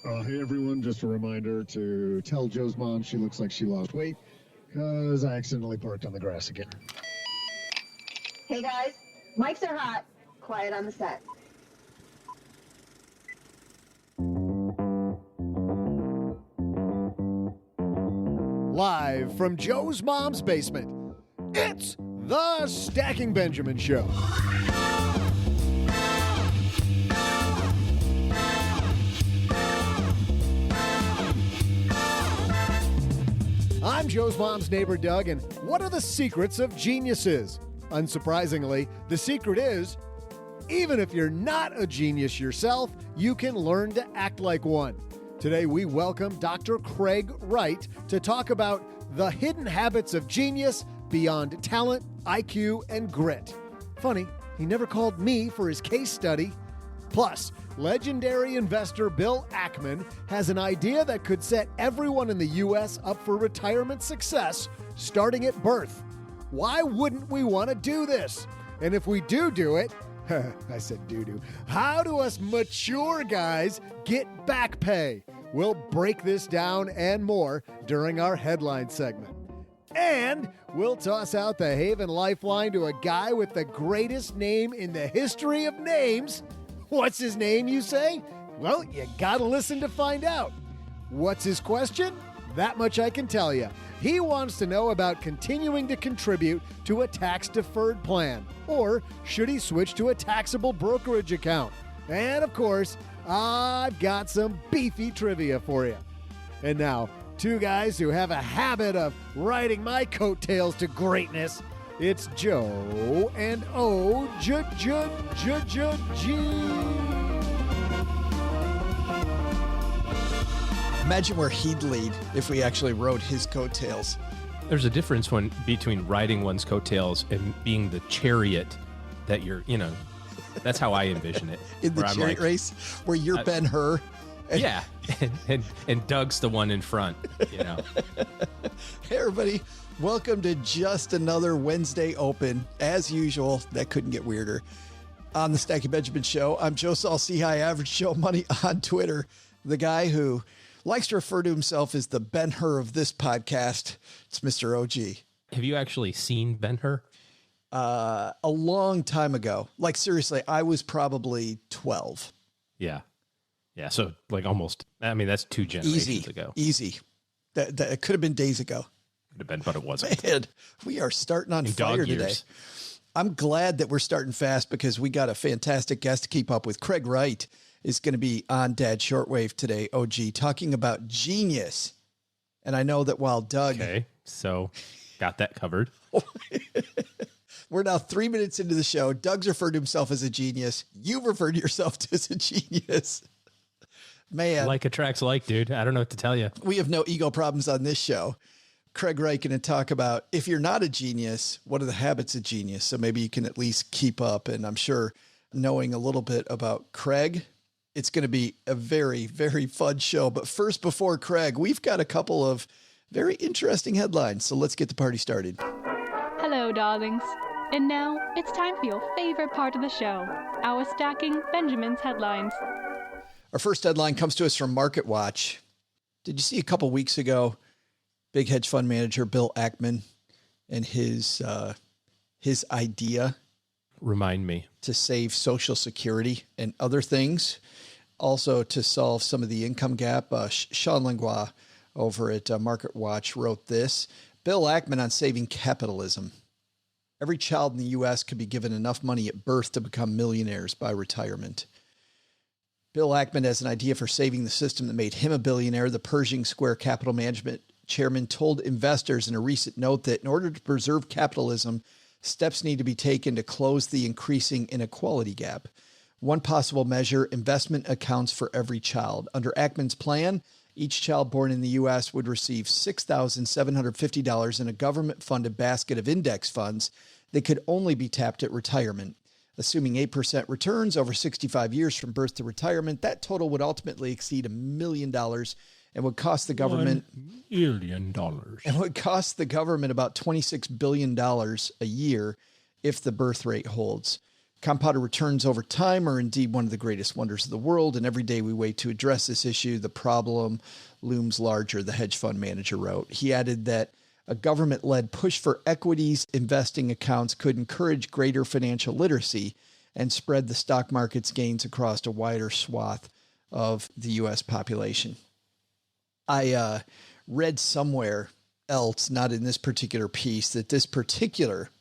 Hey everyone, just a reminder to tell Joe's mom she looks like she lost weight because I accidentally parked on the grass again. Hey guys, mics are hot. Quiet on the set. Live from Joe's mom's basement, it's the Stacking Benjamin Show. I'm Joe's mom's neighbor, Doug, and what are the secrets of geniuses? Unsurprisingly, the secret is, even if you're not a genius yourself, you can learn to act like one. Today, we welcome Dr. Craig Wright to talk about the hidden habits of genius beyond talent, IQ, and grit. Funny, he never called me for his case study. Plus, legendary investor Bill Ackman has an idea that could set everyone in the U.S. up for retirement success starting at birth. Why wouldn't we want to do this? And if we do it, I said do. How do us mature guys get back pay? We'll break this down and more during our headline segment. And we'll toss out the Haven Lifeline to a guy with the greatest name in the history of names. What's his name, you say? Well, you gotta listen to find out. What's his question? That much I can tell you. He wants to know about continuing to contribute to a tax-deferred plan, or should he switch to a taxable brokerage account? And of course, I've got some beefy trivia for you. And now, two guys who have a habit of riding my coattails to greatness. It's Joe and O-G. Imagine where he'd lead if we actually rode his coattails. There's a difference between riding one's coattails and being the chariot that that's how I envision it. In the chariot race where you're Ben-Hur. Yeah, and Doug's the one in front, Hey, everybody. Welcome to just another Wednesday Open. As usual, that couldn't get weirder. On the Stacking Benjamin Show, I'm Joe Saul, High Average Joe Money on Twitter. The guy who likes to refer to himself as the Ben-Hur of this podcast. It's Mr. OG. Have you actually seen Ben-Hur? A long time ago. Like, seriously, I was probably 12. Yeah. So almost, that's 2 generations ago. Easy. That could have been days ago. Could have been, but it wasn't. Man, we are starting on fire today. I'm glad that we're starting fast because we got a fantastic guest to keep up with. Craig Wright is going to be on Dad Shortwave today, OG, talking about genius. And I know that while Doug... Okay, so got that covered. We're now 3 minutes into the show. Doug's referred to himself as a genius. You've referred to yourself as a genius. Man. Like attracts like, dude. I don't know what to tell you. We have no ego problems on this show. Craig Wright going to talk about, if you're not a genius, what are the habits of genius? So maybe you can at least keep up. And I'm sure knowing a little bit about Craig, it's going to be a very, very fun show. But first, before Craig, we've got a couple of very interesting headlines. So let's get the party started. Hello, darlings. And now it's time for your favorite part of the show, our Stacking Benjamin's headlines. Our first headline comes to us from Market Watch. Did you see a couple weeks ago, big hedge fund manager Bill Ackman and his idea? Remind me. To save Social Security and other things. Also to solve some of the income gap. Sean Langlois over at Market Watch wrote this. Bill Ackman on saving capitalism. Every child in the U.S. could be given enough money at birth to become millionaires by retirement. Bill Ackman has an idea for saving the system that made him a billionaire. The Pershing Square Capital Management chairman told investors in a recent note that in order to preserve capitalism, steps need to be taken to close the increasing inequality gap. One possible measure, investment accounts for every child. Under Ackman's plan, each child born in the U.S. would receive $6,750 in a government-funded basket of index funds that could only be tapped at retirement. Assuming 8% returns over 65 years from birth to retirement, that total would ultimately exceed $1 million and would cost the government $1 million. And would cost the government about $26 billion a year if the birth rate holds. Compounded returns over time are indeed one of the greatest wonders of the world, and every day we wait to address this issue, the problem looms larger, the hedge fund manager wrote. He added that a government-led push for equities investing accounts could encourage greater financial literacy and spread the stock market's gains across a wider swath of the U.S. population. I read somewhere else, not in this particular piece, that this particular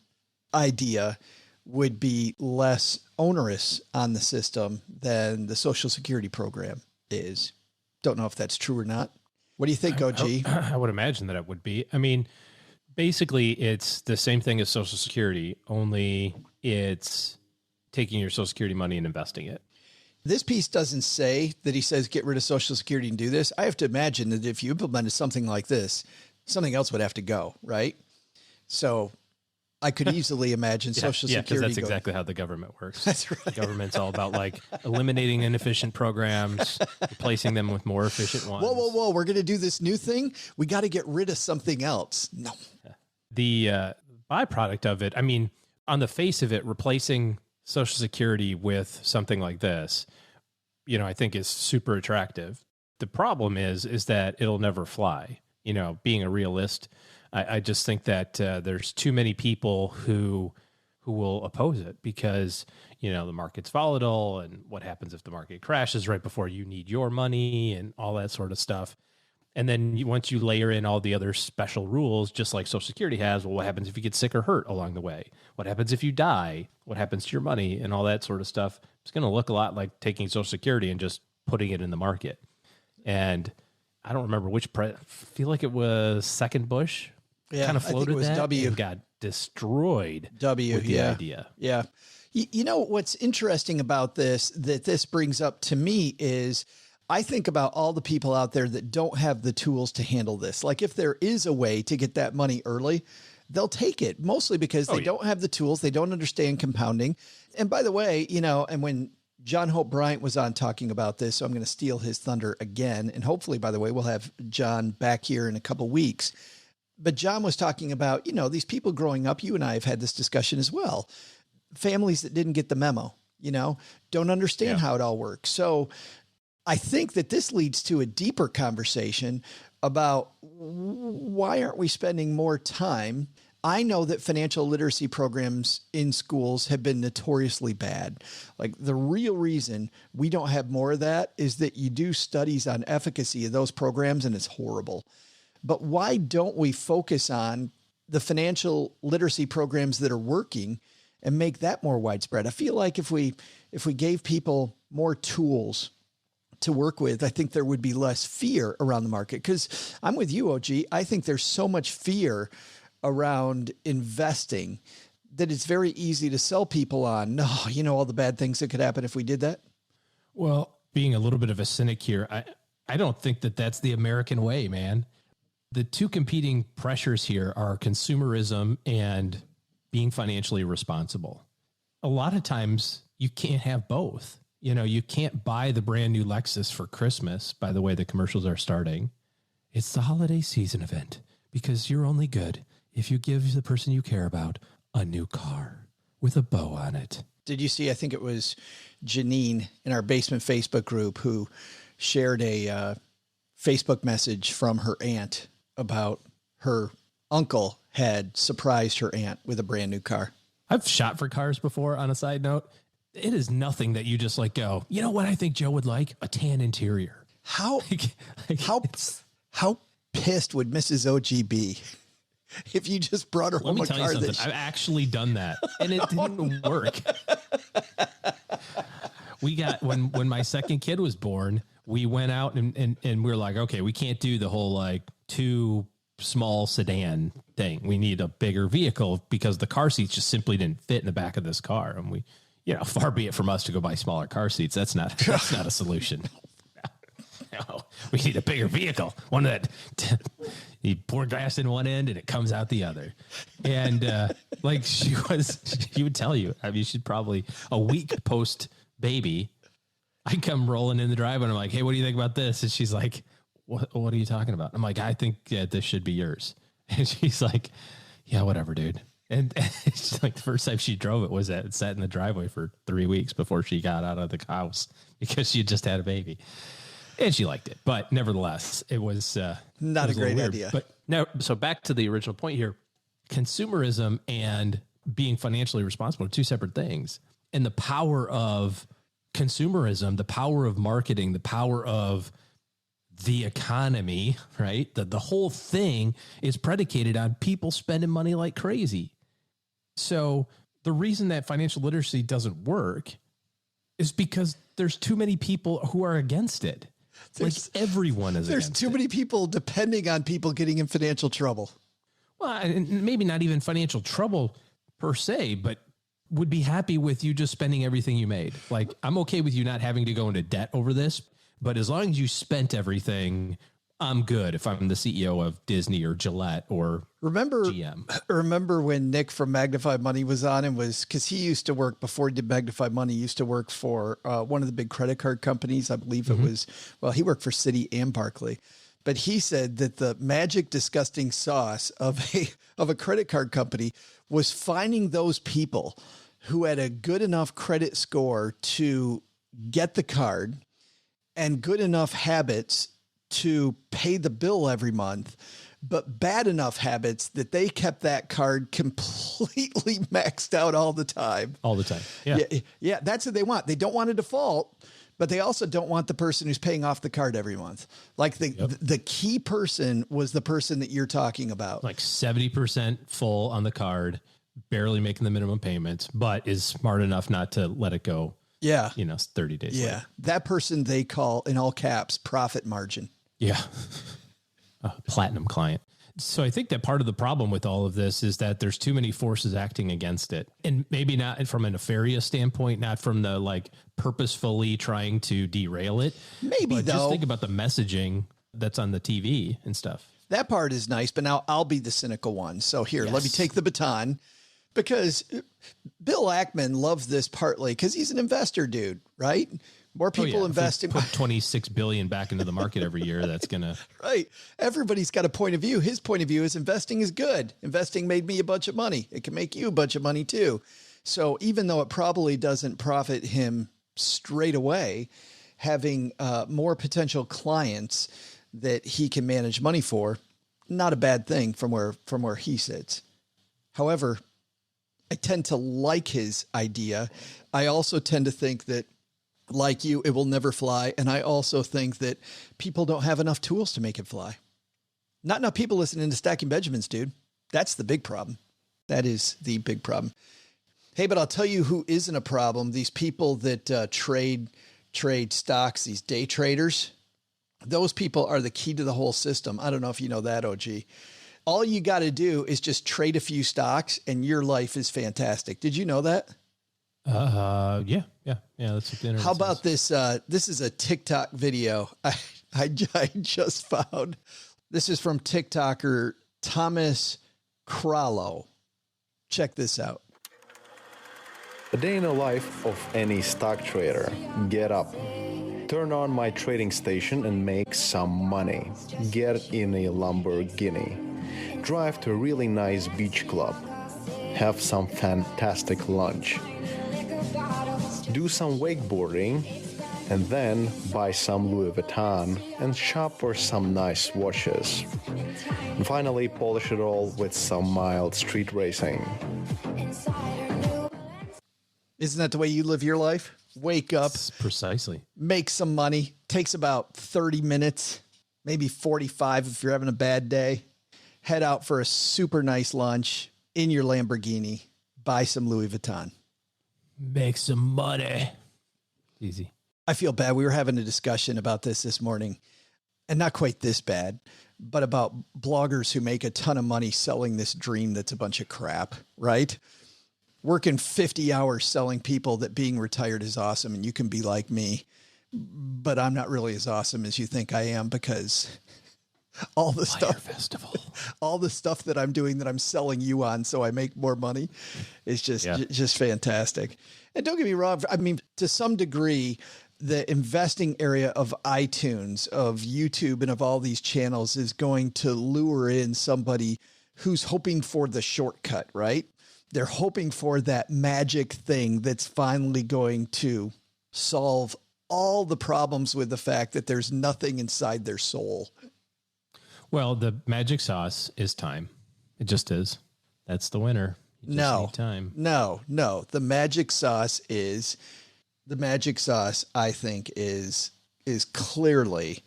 idea would be less onerous on the system than the Social Security program is. Don't know if that's true or not. What do you think, OG? I would imagine that it would be. I mean, basically, it's the same thing as Social Security, only it's taking your Social Security money and investing it. This piece doesn't say that he says get rid of Social Security and do this. I have to imagine that if you implemented something like this, something else would have to go, right? So I could easily imagine Social Security. Yeah, because that's exactly how the government works. That's right. The government's all about like eliminating inefficient programs, replacing them with more efficient ones. Whoa. We're going to do this new thing. We got to get rid of something else. No. The byproduct of it, I mean, on the face of it, replacing Social Security with something like this, I think is super attractive. The problem is that it'll never fly. Being a realist, I just think that there's too many people who will oppose it because, the market's volatile, and what happens if the market crashes right before you need your money and all that sort of stuff. And then once you layer in all the other special rules, just like Social Security has, well, what happens if you get sick or hurt along the way? What happens if you die? What happens to your money and all that sort of stuff? It's going to look a lot like taking Social Security and just putting it in the market. And I don't remember feel like it was second Bush. Yeah, kind of floated I think it was that W. and got destroyed with the idea. Yeah. What's interesting about this, that this brings up to me, is I think about all the people out there that don't have the tools to handle this. Like if there is a way to get that money early, they'll take it, mostly because they don't have the tools. They don't understand compounding. And by the way, and when John Hope Bryant was on talking about this, so I'm going to steal his thunder again. And hopefully, by the way, we'll have John back here in a couple weeks. But John was talking about, these people growing up, you and I have had this discussion as well. Families that didn't get the memo, don't understand how it all works. So I think that this leads to a deeper conversation about why aren't we spending more time? I know that financial literacy programs in schools have been notoriously bad. Like the real reason we don't have more of that is that you do studies on efficacy of those programs and it's horrible. But why don't we focus on the financial literacy programs that are working and make that more widespread? I feel like if we gave people more tools to work with, I think there would be less fear around the market. Because I'm with you, OG. I think there's so much fear around investing that it's very easy to sell people on, all the bad things that could happen if we did that. Well, being a little bit of a cynic here, I don't think that that's the American way, man. The two competing pressures here are consumerism and being financially responsible. A lot of times you can't have both. You can't buy the brand new Lexus for Christmas, by the way the commercials are starting. It's the holiday season event because you're only good if you give the person you care about a new car with a bow on it. Did you see, I think it was Janine in our basement Facebook group who shared a Facebook message from her aunt about her uncle had surprised her aunt with a brand new car. I've shot for cars before, on a side note. It is nothing that you just go, you know what I think Joe would like? A tan interior. How pissed would Mrs. OG be if you just brought her home a car? Let me tell you something. I've actually done that, and it didn't work. We got, when my second kid was born, we went out and we were like, okay, we can't do the whole two small sedan thing. We need a bigger vehicle because the car seats just simply didn't fit in the back of this car. And we, far be it from us to go buy smaller car seats. That's not a solution. No, we need a bigger vehicle. One that you pour gas in one end and it comes out the other. And she would tell you, she'd probably a week post baby, I come rolling in the driveway and I'm like, hey, what do you think about this? And she's like, what are you talking about? I'm like, I think this should be yours. And she's like, yeah, whatever, dude. And it's like the first time she drove it was that it sat in the driveway for 3 weeks before she got out of the house because she had just had a baby. And she liked it. But nevertheless, it was not a great idea. But now, so back to the original point here, consumerism and being financially responsible are two separate things. And the power of consumerism, the power of marketing, the power of the economy, right? The whole thing is predicated on people spending money like crazy. So the reason that financial literacy doesn't work is because there's too many people who are against it. Everyone is against it. There's too many people depending on people getting in financial trouble. Well, and maybe not even financial trouble per se, but would be happy with you just spending everything you made. Like, I'm okay with you not having to go into debt over this, but as long as you spent everything, I'm good if I'm the CEO of Disney or Gillette or GM. Remember when Nick from Magnified Money was on and because he used to work before he did Magnified Money, he used to work for one of the big credit card companies. I believe it was, he worked for Citi and Barclay. But he said that the magic disgusting sauce of a credit card company was finding those people who had a good enough credit score to get the card and good enough habits to pay the bill every month, but bad enough habits that they kept that card completely maxed out all the time. All the time. Yeah. Yeah. That's what they want. They don't want a default, but they also don't want the person who's paying off the card every month. Like the key person was the person that you're talking about. Like 70% full on the card, barely making the minimum payments, but is smart enough not to let it go. Yeah. 30 days later. That person they call, in all caps, profit margin. Yeah. A platinum client. So I think that part of the problem with all of this is that there's too many forces acting against it. And maybe not from a nefarious standpoint, not from the purposefully trying to derail it. Maybe but though. Just think about the messaging that's on the TV and stuff. That part is nice, but now I'll be the cynical one. So here, let me take the baton. Because Bill Ackman loves this partly because he's an investor dude, right? More people invest in. Put $26 billion back into the market every year. That's gonna right. Everybody's got a point of view. His point of view is investing is good. Investing made me a bunch of money. It can make you a bunch of money too. So even though it probably doesn't profit him straight away, having more potential clients that he can manage money for, not a bad thing from where he sits. However, I tend to like his idea. I also tend to think that, like you, it will never fly. And I also think that people don't have enough tools to make it fly. Not enough people listening to Stacking Benjamins, dude. That's the big problem. That is the big problem. Hey, but I'll tell you who isn't a problem. These people that trade stocks, these day traders, those people are the key to the whole system. I don't know if you know that, OG. All you got to do is just trade a few stocks and your life is fantastic. Did you know that? Yeah. That's what the internet How about says. this? This is a TikTok video I just found. This is from TikToker Thomas Crollo. Check this out. A day in the life of any stock trader. Get up. Turn on my trading station and make some money. Get in a Lamborghini. Drive to a really nice beach club. Have some fantastic lunch. Do some wakeboarding and then buy some Louis Vuitton and shop for some nice watches. And finally polish it all with some mild street racing. Isn't that the way you live your life? Wake up, Precisely. make some money. Takes about 30 minutes, maybe 45 if you're having a bad day. Head out for a super nice lunch in your Lamborghini. Buy some Louis Vuitton. Make some money. Easy. I feel bad. We were having a discussion about this morning, and not quite this bad, but about bloggers who make a ton of money selling this dream that's a bunch of crap, right? Working 50 hours selling people that being retired is awesome and you can be like me, but I'm not really as awesome as you think I am because all the stuff that I'm doing that I'm selling you on so I make more money is just fantastic. And don't get me wrong. I mean, to some degree, the investing area of iTunes, of YouTube, and of all these channels is going to lure in somebody who's hoping for the shortcut, right? They're hoping for that magic thing that's finally going to solve all the problems with the fact that there's nothing inside their soul. Well, the magic sauce is time. It just is. That's the winner. You just need time. No. The magic sauce, I think, is clearly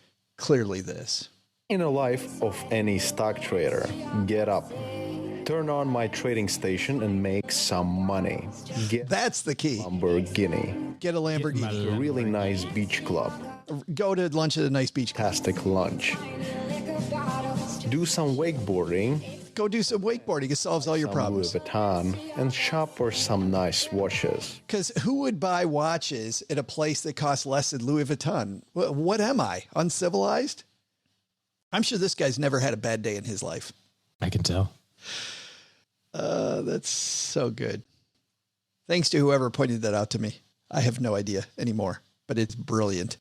this. In a life of any stock trader, get up, turn on my trading station and make some money. That's the key. Lamborghini. Get a Lamborghini. A really nice beach club. Go to lunch at a nice beach club. Fantastic lunch. Do some wakeboarding. Go do some wakeboarding. It solves all your problems. Louis Vuitton and shop for some nice watches. Because who would buy watches at a place that costs less than Louis Vuitton? What am I? Uncivilized? I'm sure this guy's never had a bad day in his life. I can tell. That's so good. Thanks to whoever pointed that out to me. I have no idea anymore, but it's brilliant.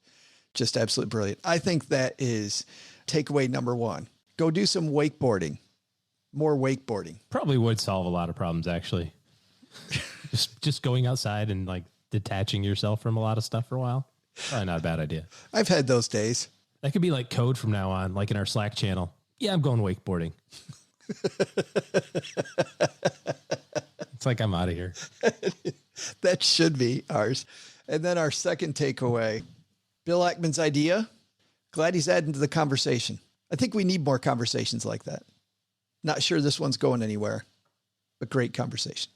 Just absolutely brilliant. I think that is takeaway number one. Go do some wakeboarding. More wakeboarding. Probably would solve a lot of problems, actually. just going outside and like detaching yourself from a lot of stuff for a while. Probably not a bad idea. I've had those days. That could be like code from now on, like in our Slack channel. Yeah, I'm going wakeboarding. It's like I'm out of here. That should be ours. And then our second takeaway, Bill Ackman's idea. Glad he's adding to the conversation. I think we need more conversations like that. Not sure this one's going anywhere, but great conversation.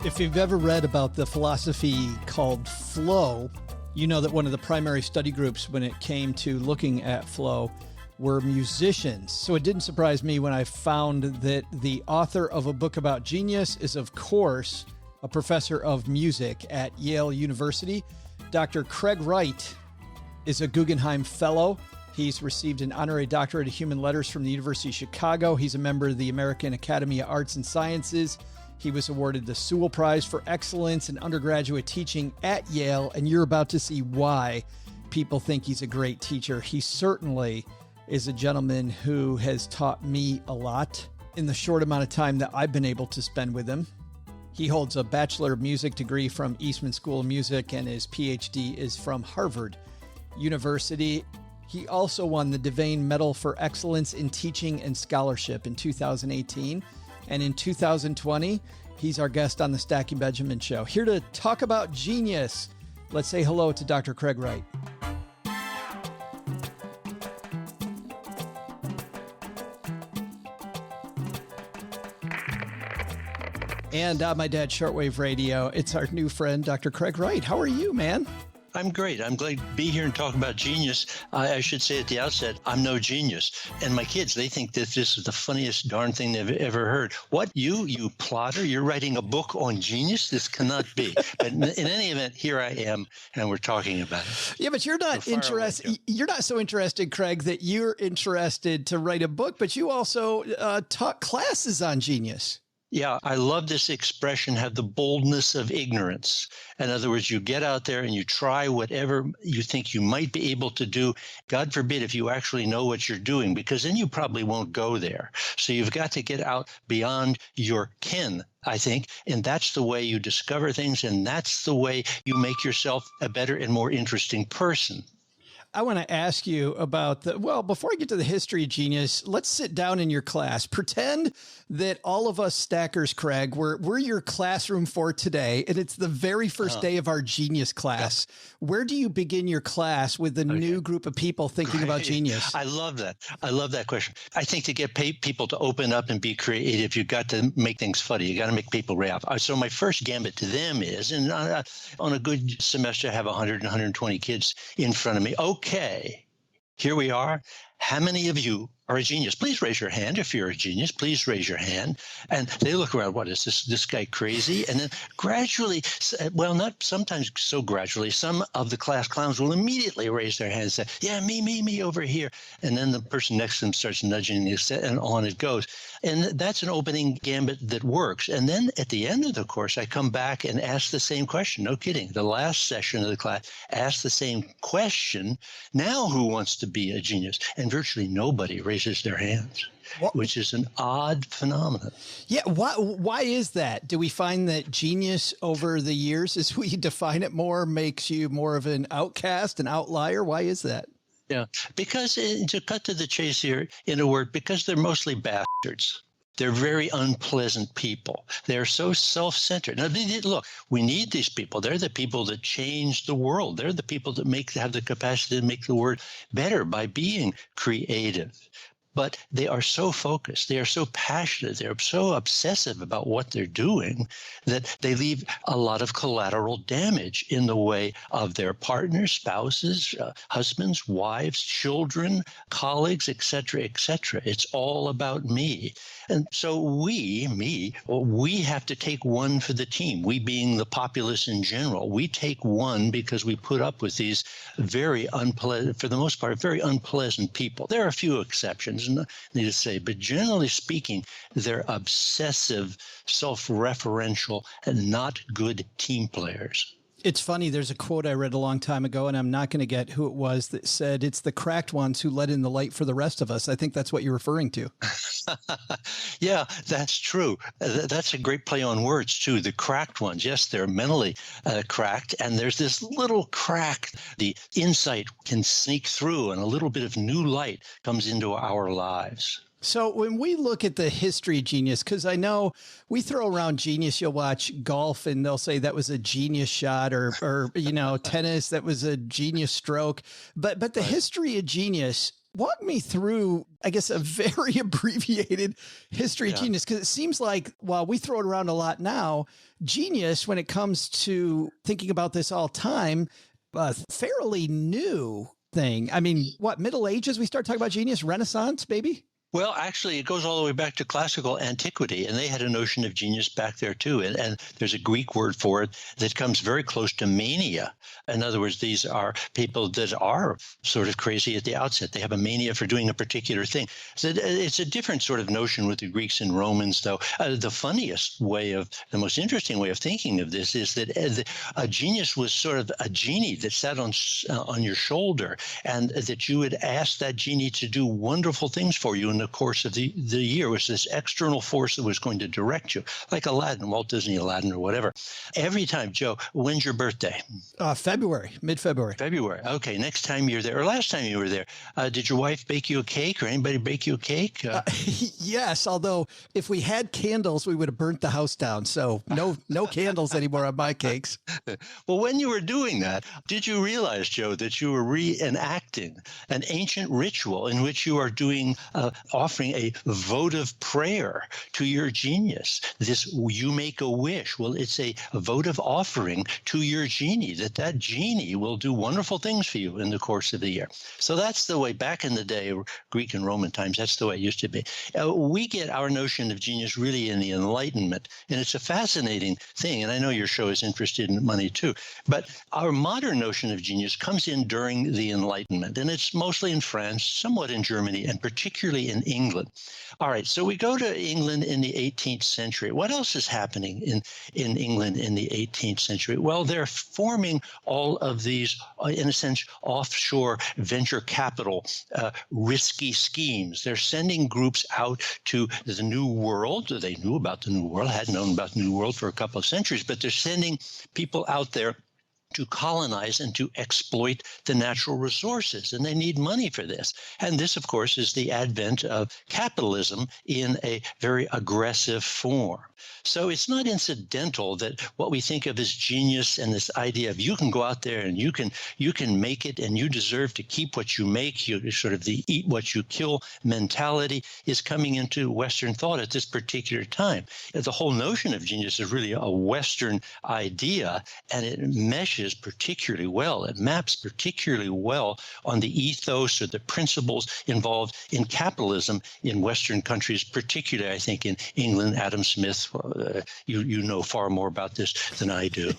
If you've ever read about the philosophy called flow, you know that one of the primary study groups when it came to looking at flow were musicians. So it didn't surprise me when I found that the author of a book about genius is, of course, a professor of music at Yale University. Dr. Craig Wright is a Guggenheim Fellow. He's received an honorary doctorate of human letters from the University of Chicago. He's a member of the American Academy of Arts and Sciences. He was awarded the Sewell Prize for Excellence in Undergraduate Teaching at Yale, and you're about to see why people think he's a great teacher. He certainly is a gentleman who has taught me a lot in the short amount of time that I've been able to spend with him. He holds a Bachelor of Music degree from Eastman School of Music, and his PhD is from Harvard University. He also won the Devane Medal for Excellence in Teaching and Scholarship in 2018. And in 2020, he's our guest on the Stacking Benjamin Show. Here to talk about genius. Let's say hello to Dr. Craig Wright. And on my dad's shortwave radio, it's our new friend, Dr. Craig Wright. How are you, man? I'm great. I'm glad to be here and talk about genius. I should say at the outset, I'm no genius. And my kids, they think that this is the funniest darn thing they've ever heard. What? You plotter? You're writing a book on genius? This cannot be. But in any event, here I am, and we're talking about it. Yeah, but you're not interested. You're not so interested, Craig, that you're interested to write a book, but you also taught classes on genius. Yeah, I love this expression, have the boldness of ignorance. In other words, you get out there and you try whatever you think you might be able to do. God forbid if you actually know what you're doing, because then you probably won't go there. So you've got to get out beyond your ken, I think, and that's the way you discover things, and that's the way you make yourself a better and more interesting person. I want to ask you about before I get to the history of genius, let's sit down in your class. Pretend that all of us stackers, Craig, we're your classroom for today, and it's the very first day of our genius class. Yeah. Where do you begin your class with a new group of people thinking about genius? I love that. I love that question. I think to get people to open up and be creative, you've got to make things funny. You got to make people laugh. So my first gambit to them is, and on a good semester, I have 100 and 120 kids in front of me. Okay, here we are. How many of you are a genius, please raise your hand. If you're a genius, please raise your hand. And they look around, what is this guy crazy? And then gradually, well, not sometimes so gradually, some of the class clowns will immediately raise their hand and say, yeah, me over here. And then the person next to them starts nudging this, and on it goes. And that's an opening gambit that works. And then at the end of the course, I come back and ask the same question. No kidding. The last session of the class, ask the same question. Now who wants to be a genius? And virtually nobody raises their hands, which is an odd phenomenon. Yeah. Why is that? Do we find that genius over the years, as we define it more, makes you more of an outcast, an outlier? Why is that? Yeah, because to cut to the chase here, in a word, because they're mostly bastards. They're very unpleasant people. They're so self-centered. Now, look, we need these people. They're the people that change the world. They're the people that have the capacity to make the world better by being creative. But they are so focused, they are so passionate, they're so obsessive about what they're doing that they leave a lot of collateral damage in the way of their partners, spouses, husbands, wives, children, colleagues, etc., etc. It's all about me. And so we have to take one for the team. We being the populace in general, we take one because we put up with these very unpleasant, for the most part, very unpleasant people. There are a few exceptions, need to say, but generally speaking, they're obsessive, self-referential, and not good team players. It's funny. There's a quote I read a long time ago, and I'm not going to get who it was, that said, it's the cracked ones who let in the light for the rest of us. I think that's what you're referring to. Yeah, that's true. That's a great play on words, too. The cracked ones. Yes, they're mentally cracked. And there's this little crack. The insight can sneak through, and a little bit of new light comes into our lives. So when we look at the history of genius, because I know we throw around genius, you'll watch golf and they'll say that was a genius shot, or tennis, that was a genius stroke. But the history of genius, walk me through, I guess, a very abbreviated history of genius, because it seems like while we throw it around a lot now, genius, when it comes to thinking about this all time, a fairly new thing. I mean, Middle Ages, we start talking about genius, Renaissance, maybe? Well, actually, it goes all the way back to classical antiquity, and they had a notion of genius back there, too. And there's a Greek word for it that comes very close to mania. In other words, these are people that are sort of crazy at the outset. They have a mania for doing a particular thing. So it's a different sort of notion with the Greeks and Romans, though. The most interesting way of thinking of this is that a genius was sort of a genie that sat on your shoulder, and that you would ask that genie to do wonderful things for you in the course of the year. It was this external force that was going to direct you, like Aladdin, Walt Disney Aladdin or whatever. Every time, Joe, when's your birthday? February, mid-February. February. Okay, next time you're there, or last time you were there, did your wife bake you a cake, or anybody bake you a cake? Yes, although if we had candles, we would have burnt the house down. So no candles anymore on my cakes. Well, when you were doing that, did you realize, Joe, that you were reenacting an ancient ritual in which you are doing offering a votive prayer to your genius? This, you make a wish. Well, it's a votive offering to your genie, that genie will do wonderful things for you in the course of the year. So that's the way, back in the day, Greek and Roman times, that's the way it used to be. We get our notion of genius really in the Enlightenment, and it's a fascinating thing. And I know your show is interested in money too, but our modern notion of genius comes in during the Enlightenment, and it's mostly in France, somewhat in Germany, and particularly in England. All right, so we go to England in the 18th century. What else is happening in England in the 18th century? Well, they're forming all of these, in a sense, offshore venture capital risky schemes. They're sending groups out to the New World. They knew about the New World, hadn't known about the New World for a couple of centuries, but they're sending people out there to colonize and to exploit the natural resources. And they need money for this. And this, of course, is the advent of capitalism in a very aggressive form. So it's not incidental that what we think of as genius and this idea of you can go out there and you can make it and you deserve to keep what you make, you sort of the eat what you kill mentality is coming into Western thought at this particular time. The whole notion of genius is really a Western idea, and it meshes touches particularly well. It maps particularly well on the ethos or the principles involved in capitalism in Western countries, particularly, I think, in England. Adam Smith, you know far more about this than I do.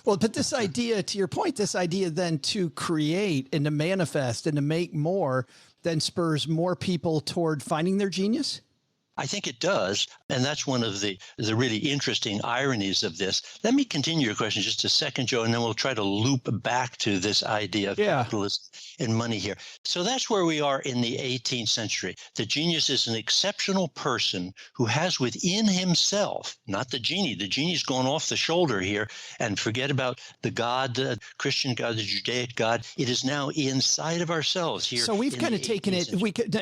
Well, but this idea, to your point, this idea then to create and to manifest and to make more then spurs more people toward finding their genius? I think it does, and that's one of the really interesting ironies of this. Let me continue your question just a second, Joe, and then we'll try to loop back to this idea of capitalism and money here. So that's where we are in the 18th century. The genius is an exceptional person who has within himself, not the genie. The genie's gone off the shoulder here, and forget about the God, the Christian God, the Judaic God. It is now inside of ourselves here. So we've kind of taken it,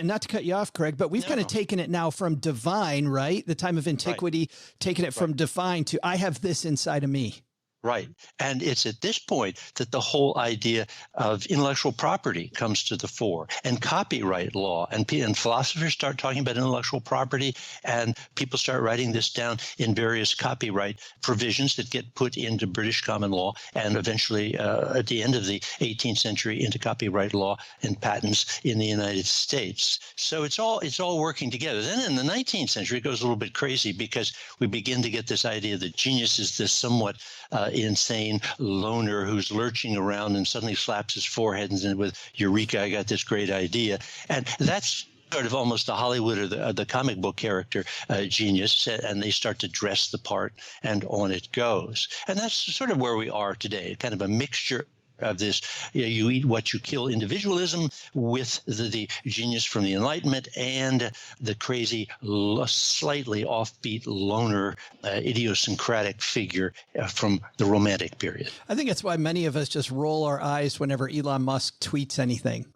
not to cut you off, Craig, but we've kind of taken it now from divine, right? The time of antiquity, taking it from divine to I have this inside of me. Right. And it's at this point that the whole idea of intellectual property comes to the fore, and copyright law. And philosophers start talking about intellectual property, and people start writing this down in various copyright provisions that get put into British common law, and eventually at the end of the 18th century into copyright law and patents in the United States. So it's all working together. Then in the 19th century, it goes a little bit crazy because we begin to get this idea that genius is this somewhat insane loner who's lurching around and suddenly slaps his forehead and says, with Eureka, I got this great idea. And that's sort of almost the Hollywood or the comic book character genius, and they start to dress the part, and on it goes. And that's sort of where we are today, kind of a mixture of this, you eat what you kill individualism with the genius from the Enlightenment and the crazy, slightly offbeat loner, idiosyncratic figure from the Romantic period. I think that's why many of us just roll our eyes whenever Elon Musk tweets anything.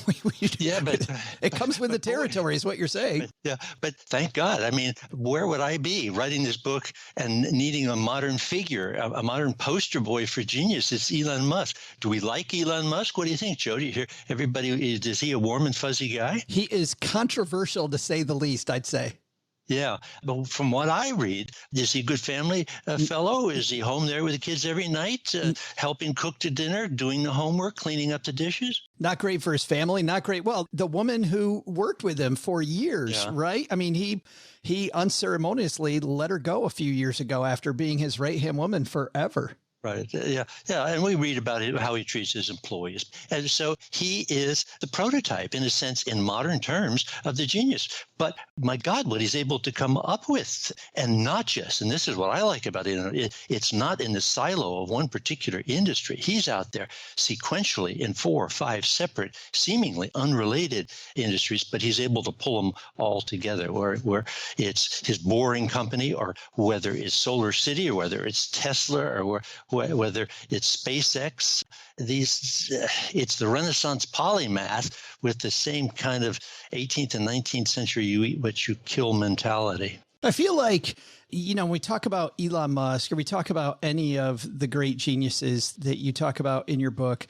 But it comes with the territory, is what you're saying. But thank God. I mean, where would I be writing this book and needing a modern figure, a modern poster boy for genius? It's Elon Musk. Do we like Elon Musk? What do you think, Joe? Do you hear everybody? Is he a warm and fuzzy guy? He is controversial, to say the least, I'd say. Yeah, but from what I read, is he a good family fellow? Is he home there with the kids every night, helping cook to dinner, doing the homework, cleaning up the dishes? Not great for his family, not great. Well, the woman who worked with him for years, right? I mean, he unceremoniously let her go a few years ago after being his right-hand woman forever. Right. Yeah. And we read about it, how he treats his employees. And so he is the prototype, in a sense, in modern terms, of the genius. But my God, what he's able to come up with, and not just, and this is what I like about it, it's not in the silo of one particular industry. He's out there sequentially in 4 or 5 separate, seemingly unrelated industries, but he's able to pull them all together, where it's his boring company, or whether it's Solar City, or whether it's Tesla, or whether it's SpaceX. It's the Renaissance polymath with the same kind of 18th and 19th century you eat what you kill mentality. I feel like, when we talk about Elon Musk, or we talk about any of the great geniuses that you talk about in your book,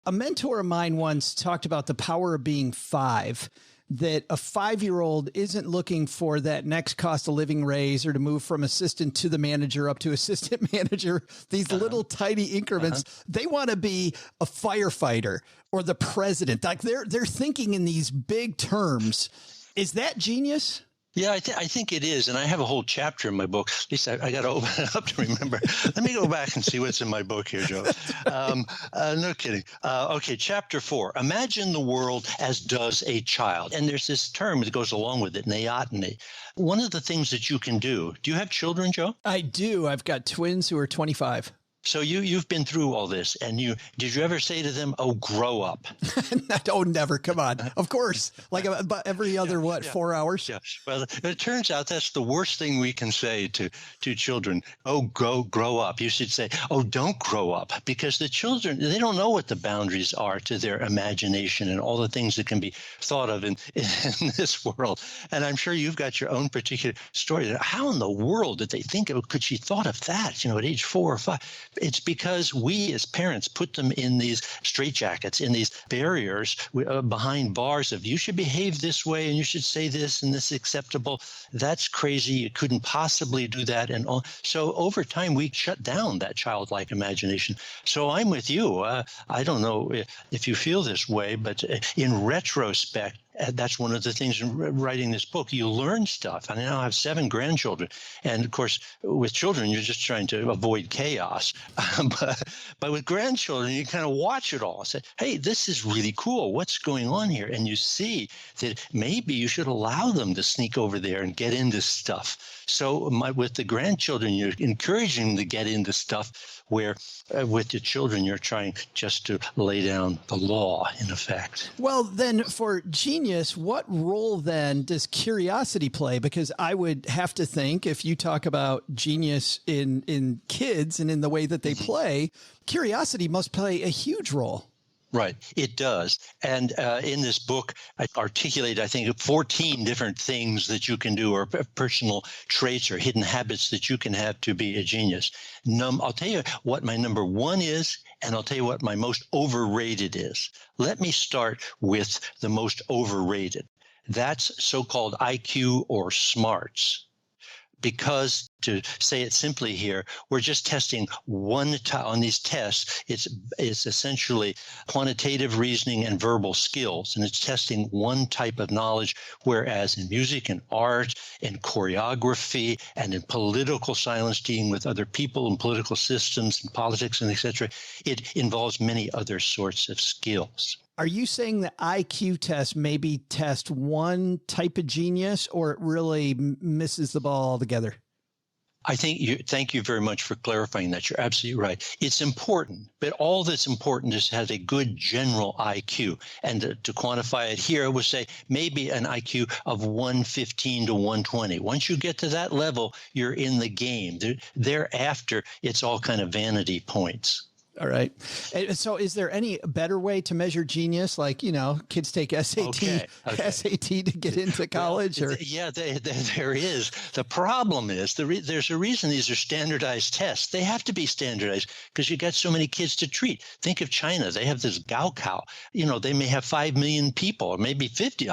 a mentor of mine once talked about the power of being 5. That a 5-year-old isn't looking for that next cost of living raise, or to move from assistant to the manager up to assistant manager, these little tiny increments. They want to be a firefighter or the president. Like they're thinking in these big terms. Is that genius? Yeah, I think it is. And I have a whole chapter in my book. At least I got to open it up to remember. Let me go back and see what's in my book here, Joe. No kidding. Okay, chapter 4. Imagine the world as does a child. And there's this term that goes along with it, neoteny. One of the things that you can do you have children, Joe? I do. I've got twins who are 25. So you've been through all this, and did you ever say to them, "Oh, grow up"? Oh, never. Come on. Of course. Like about every other 4 hours. Yeah. Well, it turns out that's the worst thing we can say to children. Oh, grow up. You should say, "Oh, don't grow up," because the children, they don't know what the boundaries are to their imagination and all the things that can be thought of in this world. And I'm sure you've got your own particular story. How in the world did they think of? Could she thought of that? At age 4 or 5. It's because we as parents put them in these straitjackets, in these barriers behind bars of you should behave this way and you should say this and this is acceptable. That's crazy. You couldn't possibly do that. And all. So over time, we shut down that childlike imagination. So I'm with you. I don't know if you feel this way, but in retrospect, that's one of the things in writing this book. You learn stuff. I now have 7 grandchildren. And of course, with children, you're just trying to avoid chaos. But with grandchildren, you kind of watch it all. Say, hey, this is really cool. What's going on here? And you see that maybe you should allow them to sneak over there and get into stuff. So with the grandchildren, you're encouraging them to get into stuff where with the children, you're trying just to lay down the law, in effect. Well, then for genius, what role then does curiosity play? Because I would have to think if you talk about genius in kids and in the way that they play, curiosity must play a huge role. Right, it does. And in this book, I articulate, I think, 14 different things that you can do, or personal traits or hidden habits that you can have to be a genius. I'll tell you what my number 1 is, and I'll tell you what my most overrated is. Let me start with the most overrated. That's so-called IQ or smarts. Because, to say it simply here, we're just testing on these tests. It's essentially quantitative reasoning and verbal skills, and it's testing one type of knowledge, whereas in music and art and choreography and in political science, dealing with other people and political systems and politics and etc., it involves many other sorts of skills. Are you saying the IQ test maybe test one type of genius, or it really misses the ball altogether? I think thank you very much for clarifying that. You're absolutely right. It's important, but all that's important is to have a good general IQ. And to quantify it here, I would say maybe an IQ of 115 to 120. Once you get to that level, you're in the game. Thereafter, it's all kind of vanity points. All right. So is there any better way to measure genius? Like, kids take SAT to get into college? Or yeah, there is. The problem is there's a reason these are standardized tests. They have to be standardized because you got so many kids to treat. Think of China. They have this Gaokao. They may have 5 million people, or maybe 50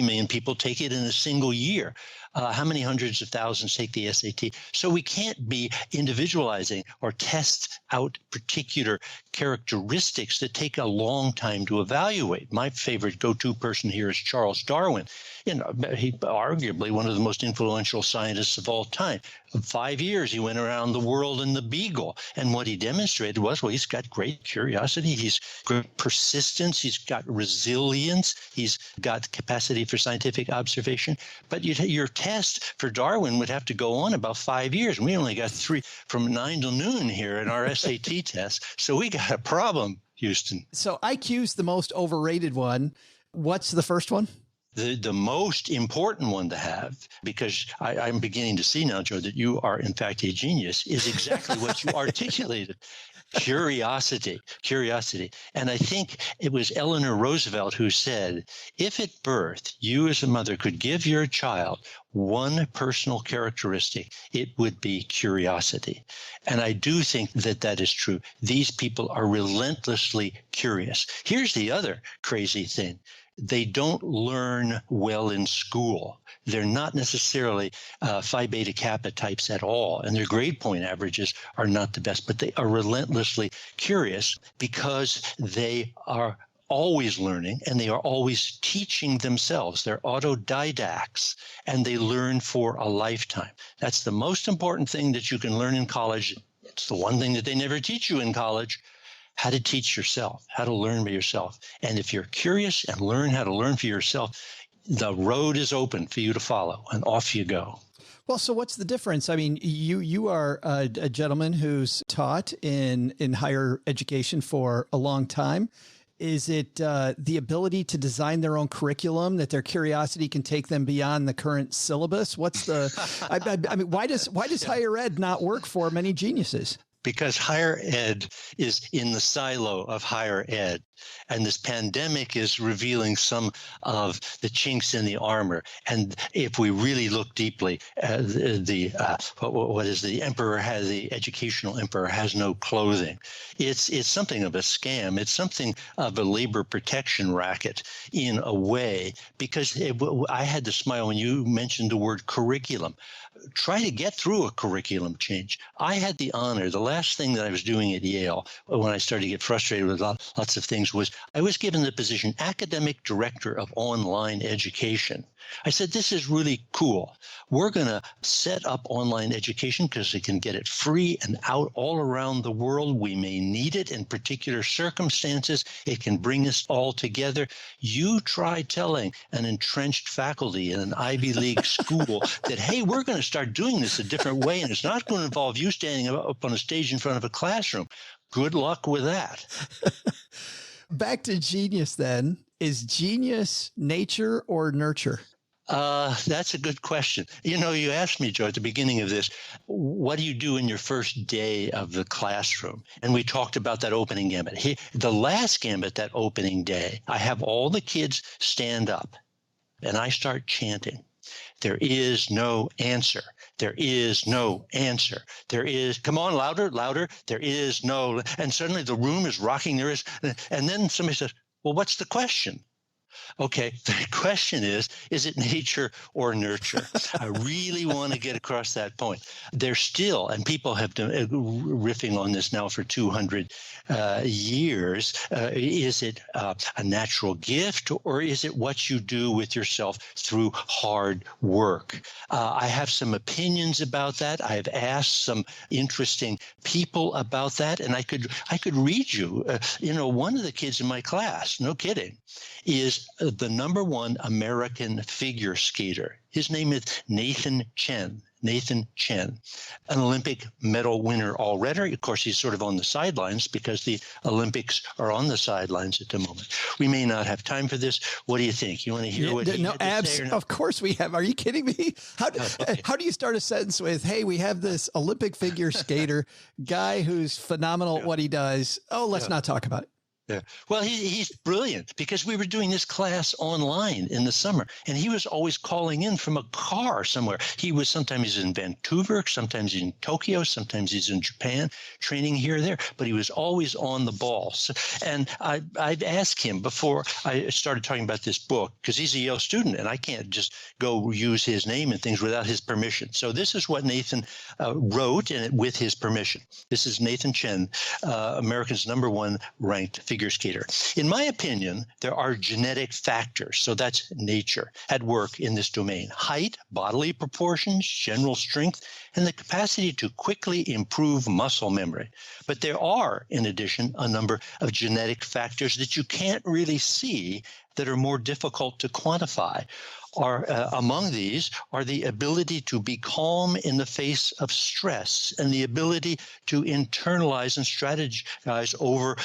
million people take it in a single year. How many hundreds of thousands take the SAT? So we can't be individualizing or test out particular characteristics that take a long time to evaluate. My favorite go-to person here is Charles Darwin. He arguably one of the most influential scientists of all time. In 5 years, he went around the world in the Beagle. And what he demonstrated was, he's got great curiosity. He's great persistence. He's got resilience. He's got capacity for scientific observation. But your test for Darwin would have to go on about 5 years. And we only got 3 from 9 to noon here in our SAT test. So we got a problem, Houston. So IQ's the most overrated one. What's the first one? The most important one to have, because I'm beginning to see now, Joe, that you are in fact a genius, is exactly what you articulated. Curiosity. And I think it was Eleanor Roosevelt who said, if at birth you as a mother could give your child one personal characteristic, it would be curiosity. And I do think that is true. These people are relentlessly curious. Here's the other crazy thing. They don't learn well in school. They're not necessarily Phi Beta Kappa types at all, and their grade point averages are not the best, but they are relentlessly curious because they are always learning and they are always teaching themselves. They're autodidacts and they learn for a lifetime. That's the most important thing that you can learn in college. It's the one thing that they never teach you in college. How to teach yourself, how to learn by yourself. And if you're curious and learn how to learn for yourself, the road is open for you to follow, and off you go. Well, so what's the difference? I mean, you are a gentleman who's taught in higher education for a long time. Is it the ability to design their own curriculum, that their curiosity can take them beyond the current syllabus? What's the? I mean, why does higher ed not work for many geniuses? Because higher ed is in the silo of higher ed. And this pandemic is revealing some of the chinks in the armor. And if we really look deeply, what is the emperor has, the educational emperor has no clothing. It's something of a scam. It's something of a labor protection racket in a way, because I had to smile when you mentioned the word curriculum. Try to get through a curriculum change. I had the honor, the last thing that I was doing at Yale when I started to get frustrated with lots of things was I was given the position academic director of online education. I said, this is really cool. We're going to set up online education because we can get it free and out all around the world. We may need it in particular circumstances. It can bring us all together. You try telling an entrenched faculty in an Ivy League school that, hey, we're going to start doing this a different way, and it's not going to involve you standing up on a stage in front of a classroom. Good luck with that. Back to genius then. Is genius nature or nurture? That's a good question. You know, you asked me, Joe, at the beginning of this, what do you do in your first day of the classroom? And we talked about that opening gambit. The last gambit, that opening day, I have all the kids stand up and I start chanting. There is no answer. There is no answer. There is, come on, louder, louder. There is no, and suddenly the room is rocking. There is, and then somebody says, well, what's the question? Okay, the question is it nature or nurture? I really want to get across that point. There's still, and people have been riffing on this now for 200 years, is it a natural gift, or is it what you do with yourself through hard work? I have some opinions about that. I've asked some interesting people about that, and I could read you. One of the kids in my class, no kidding, is the #1 American figure skater. His name is Nathan Chen. Nathan Chen, an Olympic medal winner already. Of course, he's sort of on the sidelines because the Olympics are on the sidelines at the moment. We may not have time for this. What do you think? You want to hear what he had to say or not? Of course we have. Are you kidding me? How do you start a sentence with, hey, we have this Olympic figure skater guy who's phenomenal at what he does. Oh, let's not talk about it. Yeah. Well, he's brilliant because we were doing this class online in the summer, and he was always calling in from a car somewhere. Sometimes he's in Vancouver, sometimes he's in Tokyo, sometimes he's in Japan, training here or there, but he was always on the ball. So, and I'd ask him before I started talking about this book, because he's a Yale student, and I can't just go use his name and things without his permission. So this is what Nathan wrote, and with his permission. This is Nathan Chen, America's #1 ranked figure skater. In my opinion, there are genetic factors, so that's nature, at work in this domain. Height, bodily proportions, general strength, and the capacity to quickly improve muscle memory. But there are, in addition, a number of genetic factors that you can't really see that are more difficult to quantify. Among these are the ability to be calm in the face of stress and the ability to internalize and strategize over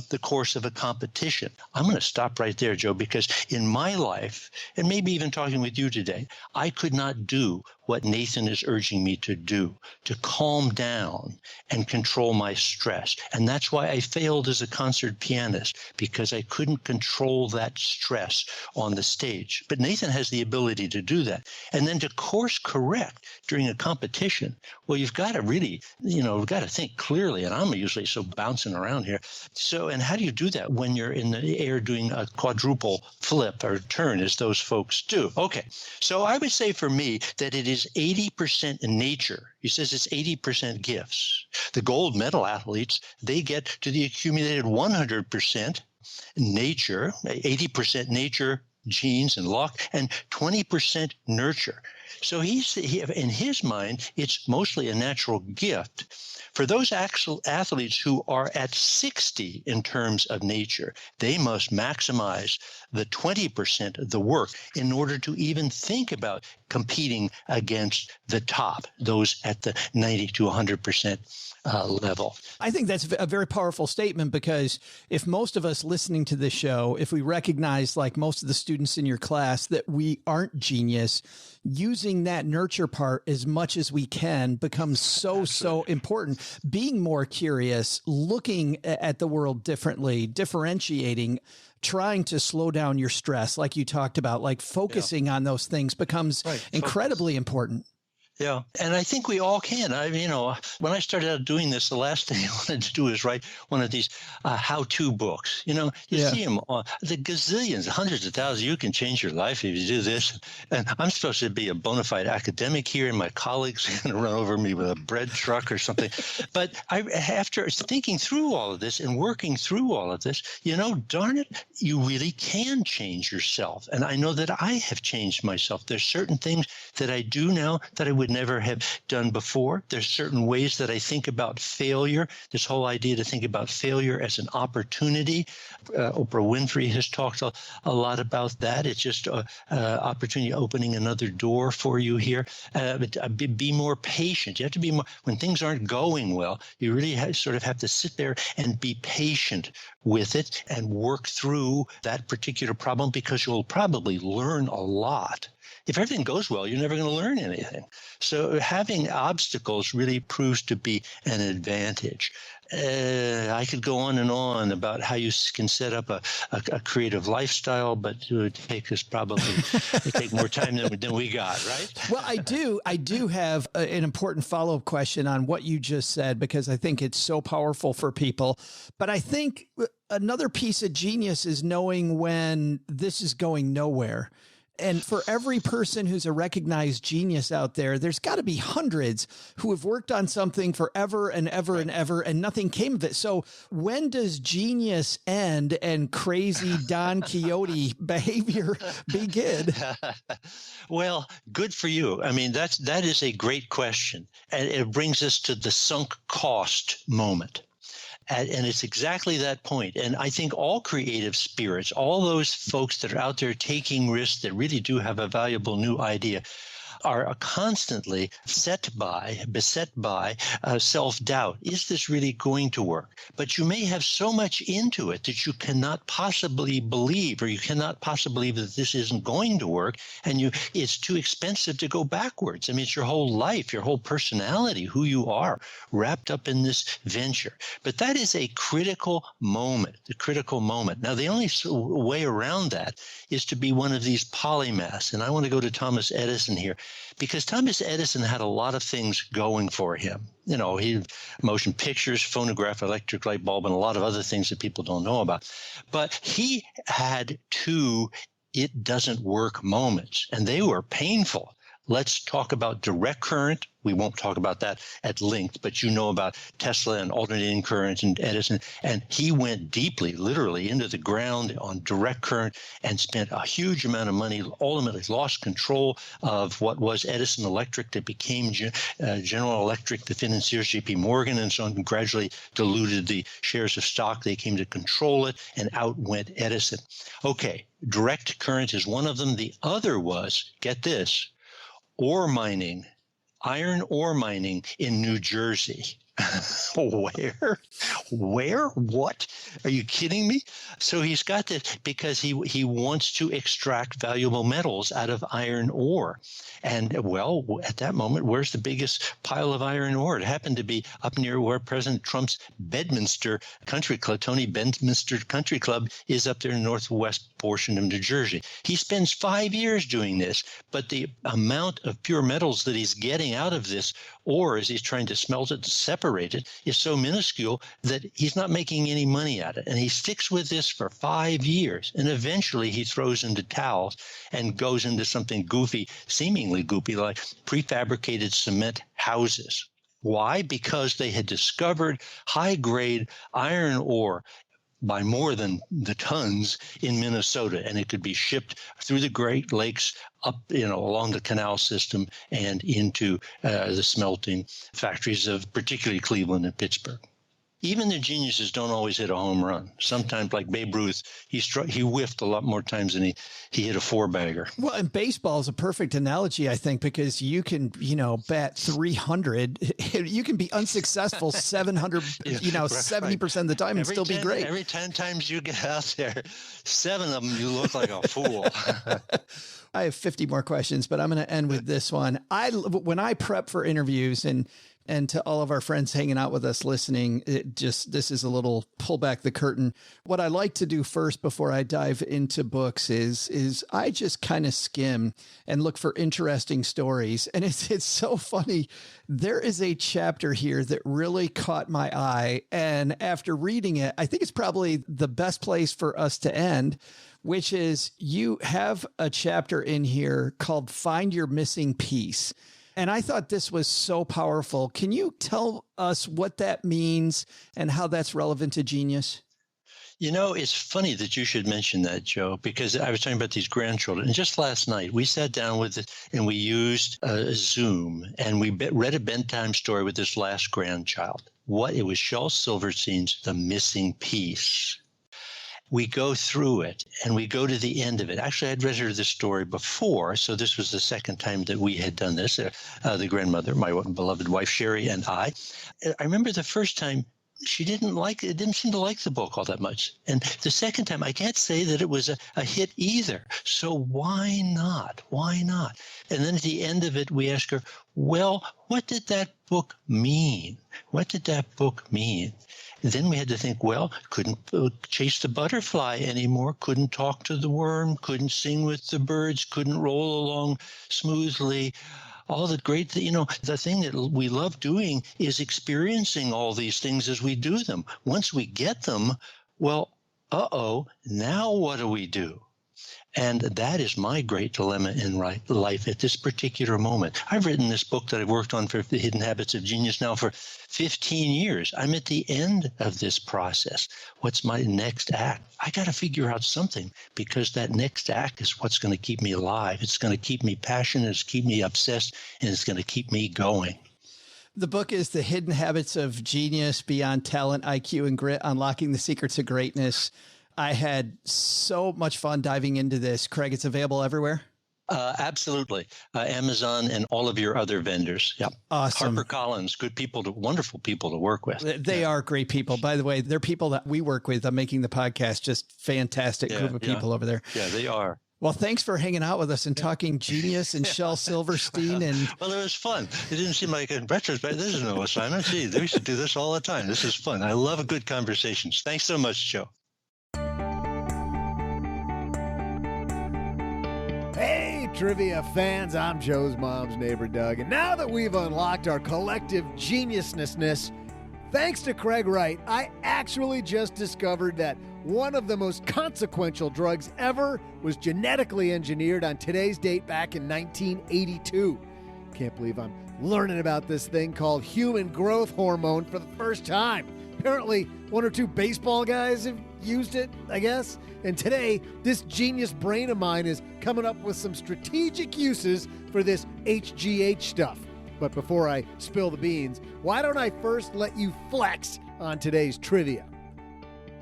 the course of a competition. I'm going to stop right there, Joe, because in my life, and maybe even talking with you today, I could not do what Nathan is urging me to do, to calm down and control my stress. And that's why I failed as a concert pianist, because I couldn't control that stress on the stage. But Nathan has the ability to do that. And then to course correct during a competition, well, you've got to really, you've got to think clearly. And I'm usually so bouncing around here. So, and how do you do that when you're in the air doing a quadruple flip or turn, as those folks do? Okay. So I would say for me that it is 80% in nature. He says it's 80% gifts. The gold medal athletes, they get to the accumulated 100% nature, 80% nature, genes and luck, and 20% nurture. So in his mind, it's mostly a natural gift. For those actual athletes who are at 60 in terms of nature, they must maximize the 20% of the work in order to even think about competing against the top, those at the 90 to 100% level. I think that's a very powerful statement, because if most of us listening to this show, if we recognize, like most of the students in your class, that we aren't genius, you using that nurture part as much as we can becomes so important. Being more curious, looking at the world differently, differentiating, trying to slow down your stress, like you talked about, like focusing on those things becomes incredibly important. Yeah. And I think we all can. When I started out doing this, the last thing I wanted to do is write one of these how-to books. You see them, the gazillions, hundreds of thousands. You can change your life if you do this. And I'm supposed to be a bona fide academic here, and my colleagues are going to run over me with a bread truck or something. But after thinking through all of this and working through all of this, darn it, you really can change yourself. And I know that I have changed myself. There's certain things that I do now that I would never have done before. There's certain ways that I think about failure. This whole idea to think about failure as an opportunity. Oprah Winfrey has talked a lot about that. It's just an opportunity opening another door for you here. Be more patient. You have to be more, when things aren't going well, you really sort of have to sit there and be patient with it and work through that particular problem, because you'll probably learn a lot. If everything goes well, you're never going to learn anything. So having obstacles really proves to be an advantage. I could go on and on about how you can set up a creative lifestyle, but it would take us take more time than we got, right? Well, I do have an important follow-up question on what you just said, because I think it's so powerful for people. But I think another piece of genius is knowing when this is going nowhere. And for every person who's a recognized genius out there, there's got to be hundreds who have worked on something forever and ever and ever, and nothing came of it. So when does genius end and crazy Don Quixote behavior begin? Well, good for you. I mean, that is a great question. And it brings us to the sunk cost moment. And it's exactly that point. And I think all creative spirits, all those folks that are out there taking risks that really do have a valuable new idea, are constantly beset by self-doubt. Is this really going to work? But you may have so much into it that you cannot possibly believe, or you cannot possibly believe that this isn't going to work, and it's too expensive to go backwards. I mean, it's your whole life, your whole personality, who you are, wrapped up in this venture. But that is a critical moment, the critical moment. Now, the only way around that is to be one of these polymaths. And I want to go to Thomas Edison here, because Thomas Edison had a lot of things going for him. He motion pictures, phonograph, electric light bulb, and a lot of other things that people don't know about. But he had two it doesn't work moments, and they were painful. Let's talk about direct current. We won't talk about that at length, but you know about Tesla and alternating current and Edison. And he went deeply, literally, into the ground on direct current and spent a huge amount of money, ultimately lost control of what was Edison Electric that became General Electric, the financiers, JP Morgan, and so on, and gradually diluted the shares of stock. They came to control it, and out went Edison. Okay, direct current is one of them. The other was, get this, ore mining, iron ore mining in New Jersey. Where? What? Are you kidding me? So he's got this because he wants to extract valuable metals out of iron ore. And, well, at that moment, where's the biggest pile of iron ore? It happened to be up near where President Trump's Bedminster Country Club, Tony Bedminster Country Club, is up there in the northwest portion of New Jersey. He spends 5 years doing this, but the amount of pure metals that he's getting out of this ore as he's trying to smelt it and separate it is so minuscule that he's not making any money at it. And he sticks with this for 5 years. And eventually he throws into towels and goes into something goofy, seemingly goofy, like prefabricated cement houses. Why? Because they had discovered high-grade iron ore by more than the tons in Minnesota, and it could be shipped through the Great Lakes up, along the canal system and into the smelting factories of particularly Cleveland and Pittsburgh. even the geniuses don't always hit a home run. Sometimes, like Babe Ruth, he whiffed a lot more times than he hit a four-bagger. Well, and baseball is a perfect analogy, I think, because you can, bat 300. You can be unsuccessful 700, 70% of the time and still be great. Every 10 times you get out there, 7 of them, you look like a fool. I have 50 more questions, but I'm going to end with this one. When I prep for interviews and to all of our friends hanging out with us listening, this is a little pull back the curtain. What I like to do first before I dive into books is I just kind of skim and look for interesting stories. And it's so funny. There is a chapter here that really caught my eye. And after reading it, I think it's probably the best place for us to end, which is you have a chapter in here called Find Your Missing Piece. And I thought this was so powerful. Can you tell us what that means and how that's relevant to genius? It's funny that you should mention that, Joe, because I was talking about these grandchildren. And just last night, we sat down with it and we used Zoom and we read a bedtime story with this last grandchild. It was Shel Silverstein's The Missing Piece. We go through it and we go to the end of it. Actually, I'd read her this story before, so this was the second time that we had done this. The grandmother, my beloved wife, Sherry, and I remember the first time she didn't seem to like the book all that much. And the second time, I can't say that it was a hit either. So why not? Why not? And then at the end of it, we ask her, well, what did that book mean? What did that book mean? Then we had to think, well, couldn't chase the butterfly anymore, couldn't talk to the worm, couldn't sing with the birds, couldn't roll along smoothly. All the great, the thing that we love doing is experiencing all these things as we do them. Once we get them, well, now what do we do? And that is my great dilemma in life at this particular moment. I've written this book that I've worked on for The Hidden Habits of Genius now for 15 years. I'm at the end of this process. What's my next act? I got to figure out something, because that next act is what's going to keep me alive. It's going to keep me passionate, it's keep me obsessed, and it's going to keep me going. The book is The Hidden Habits of Genius, Beyond Talent, IQ, and Grit, Unlocking the Secrets of Greatness. I had so much fun diving into this. Craig, it's available everywhere? Absolutely. Amazon and all of your other vendors. Yep. Awesome. HarperCollins, wonderful people to work with. They are great people. By the way, they're people that we work with on making the podcast. Just fantastic group of people over there. Yeah, they are. Well, thanks for hanging out with us and talking genius and Shel Silverstein. Well, it was fun. It didn't seem like, in retrospect, this is no assignment. Gee, we should do this all the time. This is fun. I love good conversations. Thanks so much, Joe. Hey, trivia fans, I'm Joe's mom's neighbor, Doug. And now that we've unlocked our collective geniusness, thanks to Craig Wright, I actually just discovered that one of the most consequential drugs ever was genetically engineered on today's date back in 1982. Can't believe I'm learning about this thing called human growth hormone for the first time. Apparently, one or two baseball guys have used it, I guess. And today, this genius brain of mine is coming up with some strategic uses for this HGH stuff. But before I spill the beans, why don't I first let you flex on today's trivia?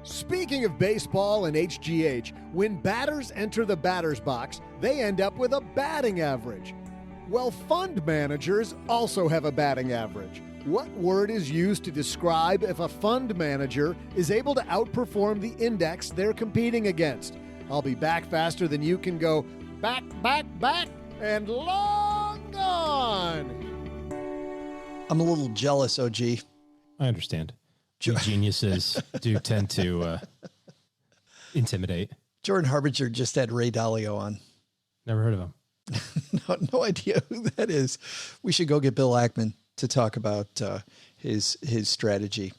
Speaking of baseball and HGH, when batters enter the batter's box, they end up with a batting average. Well, fund managers also have a batting average. What word is used to describe if a fund manager is able to outperform the index they're competing against? I'll be back faster than you can go back, and long gone. I'm a little jealous, OG. I understand. Geniuses do tend to intimidate. Jordan Harbinger just had Ray Dalio on. Never heard of him. No idea who that is. We should go get Bill Ackman to talk about his strategy.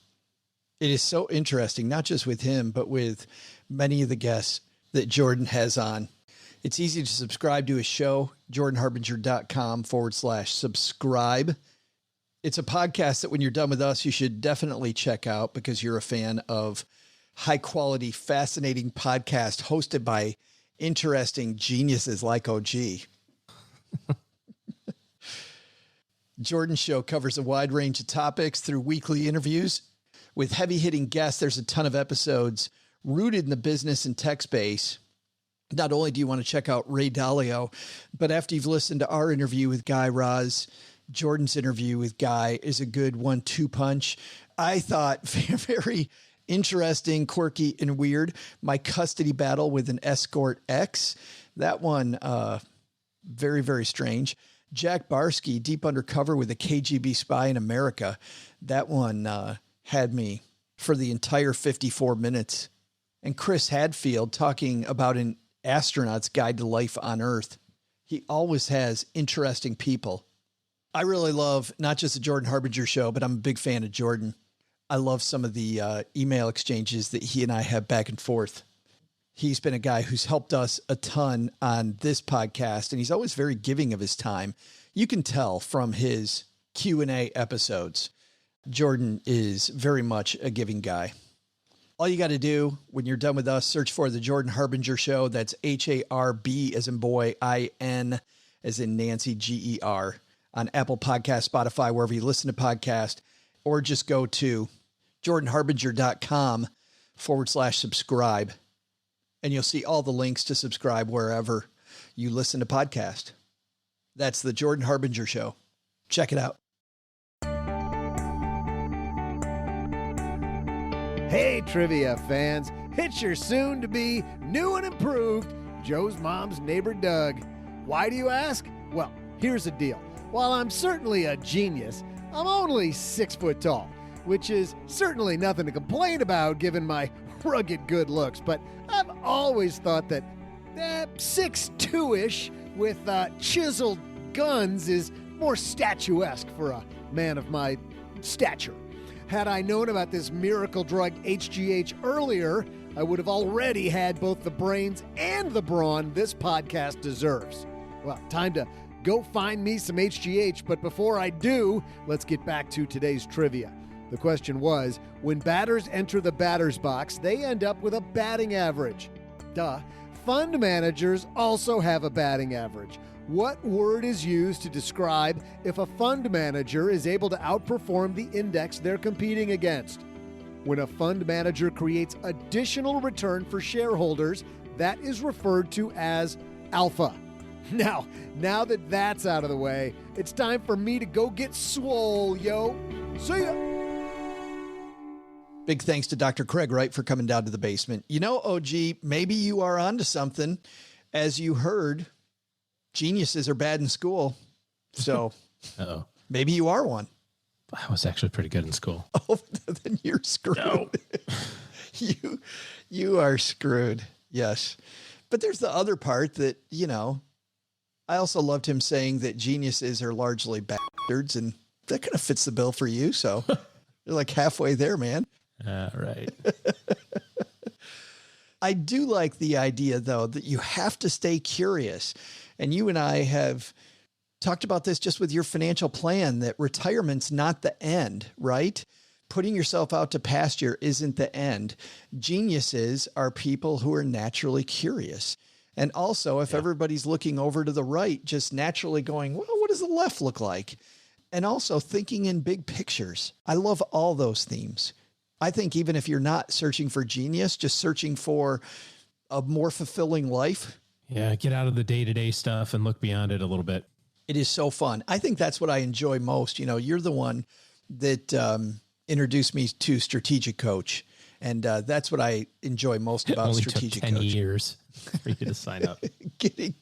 It is so interesting, not just with him, but with many of the guests that Jordan has on. It's easy to subscribe to his show, jordanharbinger.com/subscribe. It's a podcast that when you're done with us, you should definitely check out because you're a fan of high quality, fascinating podcast hosted by interesting geniuses like OG. Jordan's show covers a wide range of topics through weekly interviews with heavy-hitting guests. There's a ton of episodes rooted in the business and tech space. Not only do you want to check out Ray Dalio, but after you've listened to our interview with Guy Raz, Jordan's interview with Guy is a good 1-2 punch. I thought very interesting, quirky, and weird. My custody battle with an escort ex. That one, very, very strange. Jack Barsky, deep undercover with a KGB spy in America. That one had me for the entire 54 minutes. And Chris Hadfield talking about an astronaut's guide to life on Earth. He always has interesting people. I really love not just the Jordan Harbinger show, but I'm a big fan of Jordan. I love some of the email exchanges that he and I have back and forth. He's been a guy who's helped us a ton on this podcast, and he's always very giving of his time. You can tell from his Q&A episodes. Jordan is very much a giving guy. All you got to do when you're done with us, search for the Jordan Harbinger Show. That's HARB as in boy, IN as in Nancy, GER, on Apple Podcasts, Spotify, wherever you listen to podcasts, or just go to jordanharbinger.com/subscribe. And you'll see all the links to subscribe wherever you listen to podcasts. That's the Jordan Harbinger Show. Check it out. Hey, trivia fans, it's your soon-to-be new and improved Joe's Mom's Neighbor Doug. Why do you ask? Well, here's the deal. While I'm certainly a genius, I'm only 6 foot tall, which is certainly nothing to complain about given my rugged good looks, but I've always thought that 6'2"-ish with chiseled guns is more statuesque for a man of my stature. Had I known about this miracle drug HGH earlier, I would have already had both the brains and the brawn this podcast deserves. Well, time to go find me some HGH, but before I do, let's get back to today's trivia. The question was, when batters enter the batter's box, they end up with a batting average. Duh. Fund managers also have a batting average. What word is used to describe if a fund manager is able to outperform the index they're competing against? When a fund manager creates additional return for shareholders, that is referred to as alpha. Now that that's out of the way, it's time for me to go get swole, yo. See ya. Big thanks to Dr. Craig Wright for coming down to the basement. You know, OG, maybe you are onto something. As you heard, geniuses are bad in school. So maybe you are one. I was actually pretty good in school. Oh, then you're screwed. No. You are screwed. Yes. But there's the other part that, you know, I also loved him saying that geniuses are largely bastards, and that kind of fits the bill for you. So you're like halfway there, man. Right. I do like the idea, though, that you have to stay curious. And you and I have talked about this just with your financial plan, that retirement's not the end, right? Putting yourself out to pasture isn't the end. Geniuses are people who are naturally curious. And also, if everybody's looking over to the right, just naturally going, well, what does the left look like? And also thinking in big pictures. I love all those themes. I think even if you're not searching for genius, just searching for a more fulfilling life. Yeah, get out of the day-to-day stuff and look beyond it a little bit. It is so fun. I think that's what I enjoy most. You know, you're the one that introduced me to Strategic Coach. And that's what I enjoy most about Only Strategic took 10 Coach. years for you to sign up. getting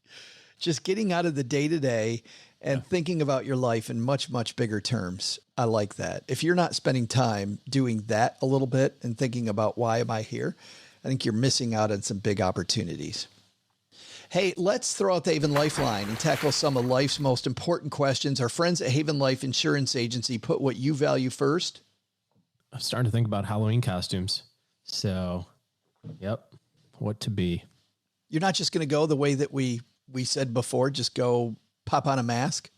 out of the day-to-day and thinking about your life in much, much bigger terms. I like that. If you're not spending time doing that a little bit and thinking about why am I here, I think you're missing out on some big opportunities. Hey, let's throw out the Haven Lifeline and tackle some of life's most important questions. Our friends at Haven Life Insurance Agency put what you value first. I'm starting to think about Halloween costumes. So, yep, what to be. You're not just going to go the way that we said before, just go pop on a mask.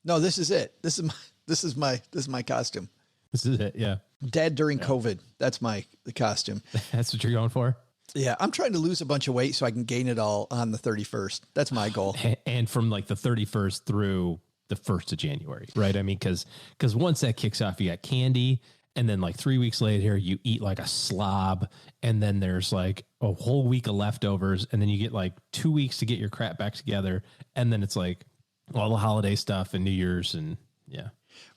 No, this is it. This is my costume. This is it. Yeah. Dad during COVID. That's the costume. That's what you're going for? Yeah. I'm trying to lose a bunch of weight so I can gain it all on the 31st. That's my goal. And from like the 31st through the 1st of January, right? I mean, because once that kicks off, you got candy And then like 3 weeks later, you eat like a slob. And then there's like a whole week of leftovers. And then you get like 2 weeks to get your crap back together. And then it's like all the holiday stuff and New Year's. And yeah.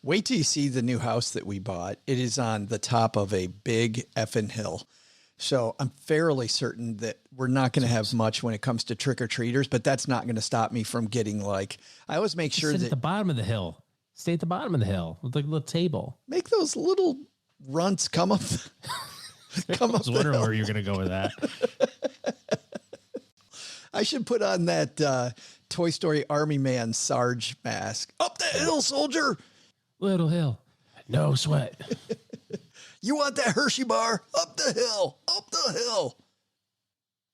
Wait till you see the new house that we bought. It is on the top of a big effing hill. So I'm fairly certain that we're not going to have much when it comes to trick-or-treaters, but that's not going to stop me from getting like, I always make sure that at the bottom of the hill, stay at the bottom of the hill with like a little table. Make those little runts come up. I was wondering where you're going to go with that. I should put on that Toy Story Army Man Sarge mask. Up the hill, soldier. Little hill. No sweat. You want that Hershey bar? Up the hill, up the hill.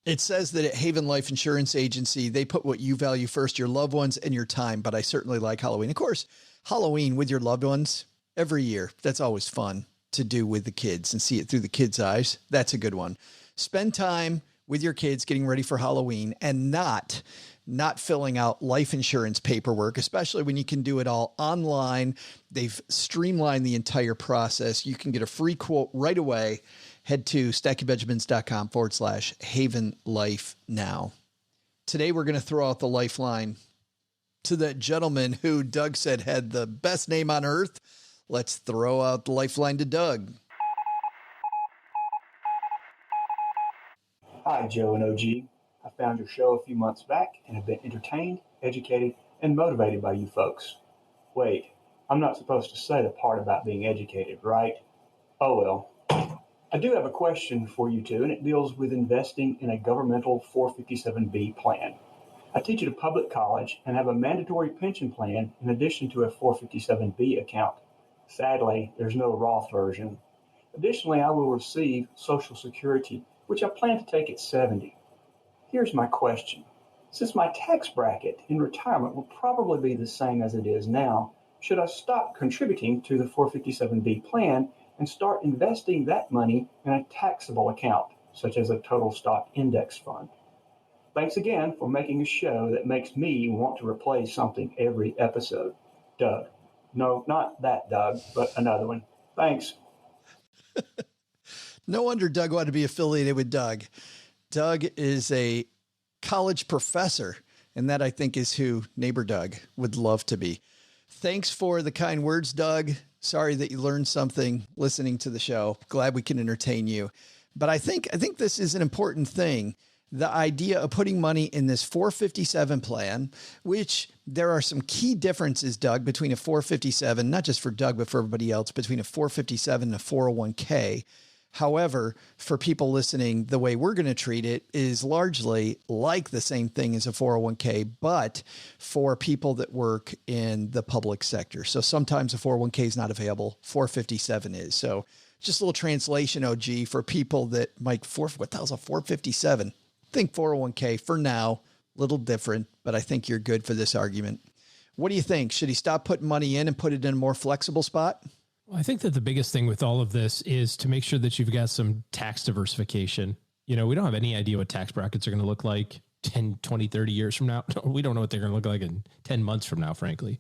It says that at Haven Life Insurance Agency, they put what you value first, your loved ones and your time. But I certainly like Halloween. Of course, Halloween with your loved ones every year. That's always fun to do with the kids and see it through the kids' eyes. That's a good one. Spend time with your kids getting ready for Halloween and not filling out life insurance paperwork, especially when you can do it all online. They've streamlined the entire process. You can get a free quote right away. Head to stackingbenjamins.com/Haven Life now. Today, we're going to throw out the lifeline to that gentleman who Doug said had the best name on earth. Let's throw out the lifeline to Doug. Hi, Joe and OG. I found your show a few months back and have been entertained, educated, and motivated by you folks. Wait, I'm not supposed to say the part about being educated, right? Oh well. I do have a question for you two, and it deals with investing in a governmental 457B plan. I teach at a public college and have a mandatory pension plan in addition to a 457B account. Sadly, there's no Roth version. Additionally, I will receive Social Security, which I plan to take at 70. Here's my question. Since my tax bracket in retirement will probably be the same as it is now, should I stop contributing to the 457B plan and start investing that money in a taxable account, such as a total stock index fund? Thanks again for making a show that makes me want to replay something every episode. Doug. No, not that Doug, but another one. Thanks. No wonder Doug wanted to be affiliated with Doug. Doug is a college professor, and that I think is who Neighbor Doug would love to be. Thanks for the kind words, Doug. Sorry that you learned something listening to the show. Glad we can entertain you. But I think this is an important thing. The idea of putting money in this 457 plan, which there are some key differences, Doug, between a 457, not just for Doug, but for everybody else, between a 457 and a 401k. However, for people listening, the way we're going to treat it is largely like the same thing as a 401k, but for people that work in the public sector. So sometimes a 401k is not available. 457 is. So just a little translation, OG, for people that might, what the hell's a 457? Think 401k for now, little different, but I think you're good for this argument. What do you think? Should he stop putting money in and put it in a more flexible spot? Well, I think that the biggest thing with all of this is to make sure that you've got some tax diversification. You know, we don't have any idea what tax brackets are going to look like 10, 20, 30 years from now. We don't know what they're going to look like in 10 months from now, frankly.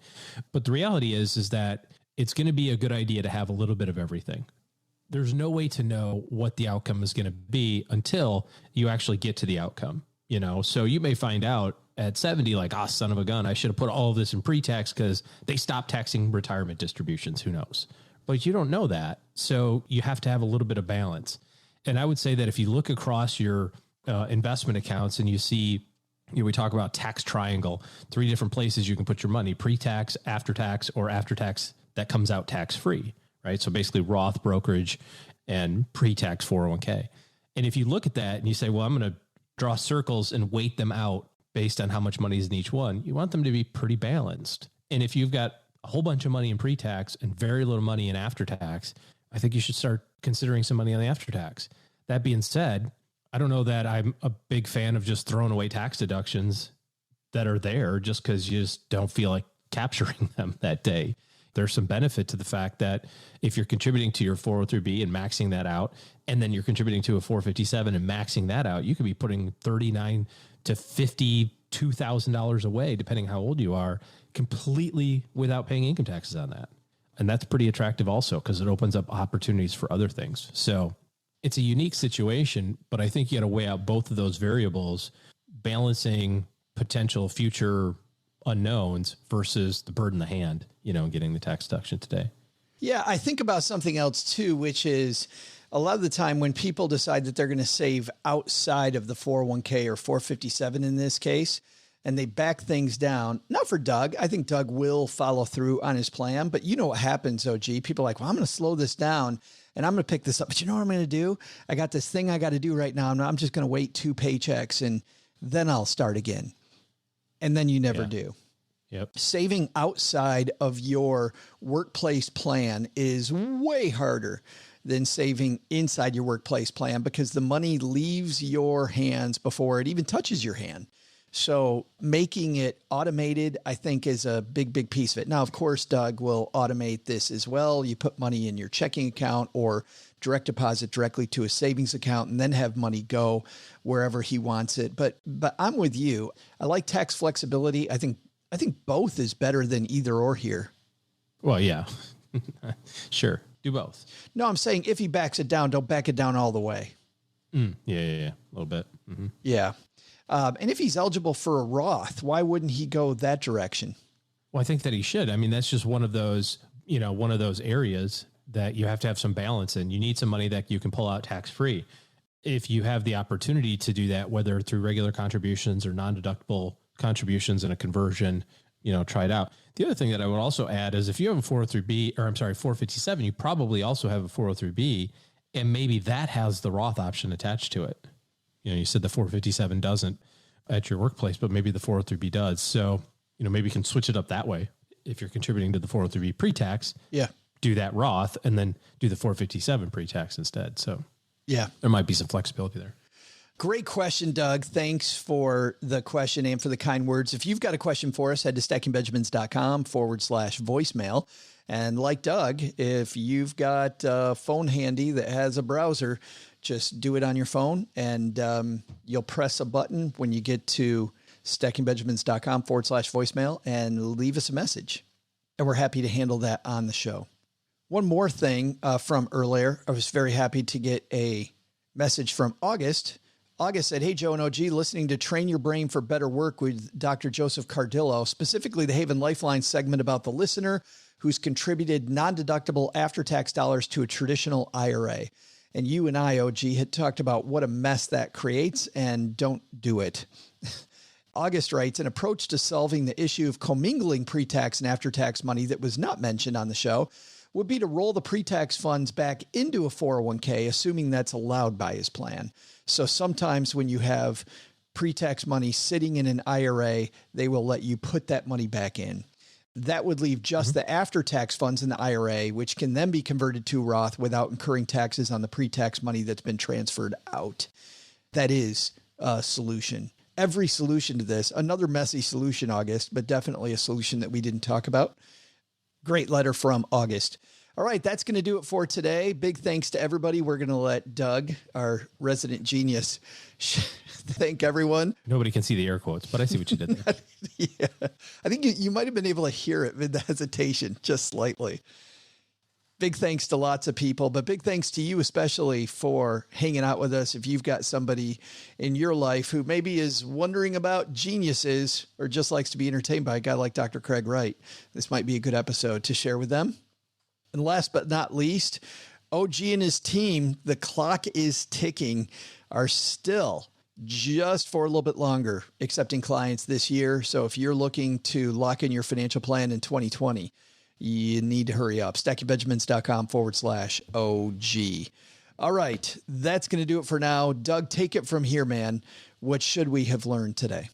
But the reality is that it's going to be a good idea to have a little bit of everything. There's no way to know what the outcome is going to be until you actually get to the outcome, you know? So you may find out at 70, like, son of a gun, I should have put all of this in pre-tax because they stopped taxing retirement distributions. Who knows? But you don't know that. So you have to have a little bit of balance. And I would say that if you look across your investment accounts and you see, we talk about tax triangle, 3 different places you can put your money: pre-tax, after-tax, or after-tax that comes out tax-free, right? So basically Roth, brokerage, and pre-tax 401k. And if you look at that and you say, well, I'm going to draw circles and weight them out based on how much money is in each one, you want them to be pretty balanced. And if you've got a whole bunch of money in pre-tax and very little money in after-tax, I think you should start considering some money on the after-tax. That being said, I don't know that I'm a big fan of just throwing away tax deductions that are there just because you just don't feel like capturing them that day. There's some benefit to the fact that if you're contributing to your 403B and maxing that out, and then you're contributing to a 457 and maxing that out, you could be putting $39,000 to $52,000 away, depending how old you are, completely without paying income taxes on that. And that's pretty attractive also because it opens up opportunities for other things. So it's a unique situation, but I think you got to weigh out both of those variables, balancing potential future unknowns versus the bird in the hand, getting the tax deduction today. Yeah, I think about something else too, which is a lot of the time when people decide that they're going to save outside of the 401k or 457 in this case, and they back things down, not for Doug. I think Doug will follow through on his plan, but you know what happens, OG. People are like, well, I'm going to slow this down and I'm going to pick this up. But you know what I'm going to do? I got this thing I got to do right now. I'm just going to wait 2 paychecks and then I'll start again. And then you never do. Yep. Saving outside of your workplace plan is way harder than saving inside your workplace plan because the money leaves your hands before it even touches your hand. So making it automated, I think, is a big, big piece of it. Now, of course, Doug will automate this as well. You put money in your checking account or direct deposit directly to a savings account and then have money go wherever he wants it. But I'm with you. I like tax flexibility. I think both is better than either or here. Well, yeah, sure. Do both. No, I'm saying if he backs it down, don't back it down all the way. Yeah. A little bit. Mm-hmm. Yeah. And if he's eligible for a Roth, why wouldn't he go that direction? Well, I think that he should. I mean, that's just one of those areas that you have to have some balance in. You need some money that you can pull out tax-free. If you have the opportunity to do that, whether through regular contributions or non-deductible contributions and a conversion, try it out. The other thing that I would also add is if you have a 457, you probably also have a 403B, and maybe that has the Roth option attached to it. You said the 457 doesn't at your workplace, but maybe the 403B does. So, maybe you can switch it up that way. If you're contributing to the 403B pre-tax, do that Roth and then do the 457 pre-tax instead. So there might be some flexibility there. Great question, Doug. Thanks for the question and for the kind words. If you've got a question for us, head to stackingbenjamins.com/voicemail. And like Doug, if you've got a phone handy that has a browser, just do it on your phone and you'll press a button when you get to stackingbenjamins.com/voicemail and leave us a message. And we're happy to handle that on the show. One more thing from earlier, I was very happy to get a message from August. August said, hey, Joe and OG, listening to Train Your Brain for Better Work with Dr. Joseph Cardillo, specifically the Haven Lifeline segment about the listener who's contributed non-deductible after-tax dollars to a traditional IRA. And you and I, OG, had talked about what a mess that creates and don't do it. August writes, an approach to solving the issue of commingling pre-tax and after-tax money that was not mentioned on the show would be to roll the pre-tax funds back into a 401k, assuming that's allowed by his plan. So sometimes when you have pre-tax money sitting in an IRA, they will let you put that money back in. That would leave just the after-tax funds in the IRA, which can then be converted to Roth without incurring taxes on the pre-tax money that's been transferred out. That is a solution. Every solution to this, another messy solution, August, but definitely a solution that we didn't talk about. Great letter from August. All right, that's going to do it for today. Big thanks to everybody. We're going to let Doug, our resident genius, thank everyone. Nobody can see the air quotes, but I see what you did there. Yeah, I think you might have been able to hear it with the hesitation just slightly. Big thanks to lots of people, but big thanks to you especially for hanging out with us. If you've got somebody in your life who maybe is wondering about geniuses or just likes to be entertained by a guy like Dr. Craig Wright, this might be a good episode to share with them. And last but not least, OG and his team, the clock is ticking, are still just for a little bit longer accepting clients this year. So if you're looking to lock in your financial plan in 2020, you need to hurry up. stackingbenjamins.com/OG. All right. That's going to do it for now. Doug, take it from here, man. What should we have learned today?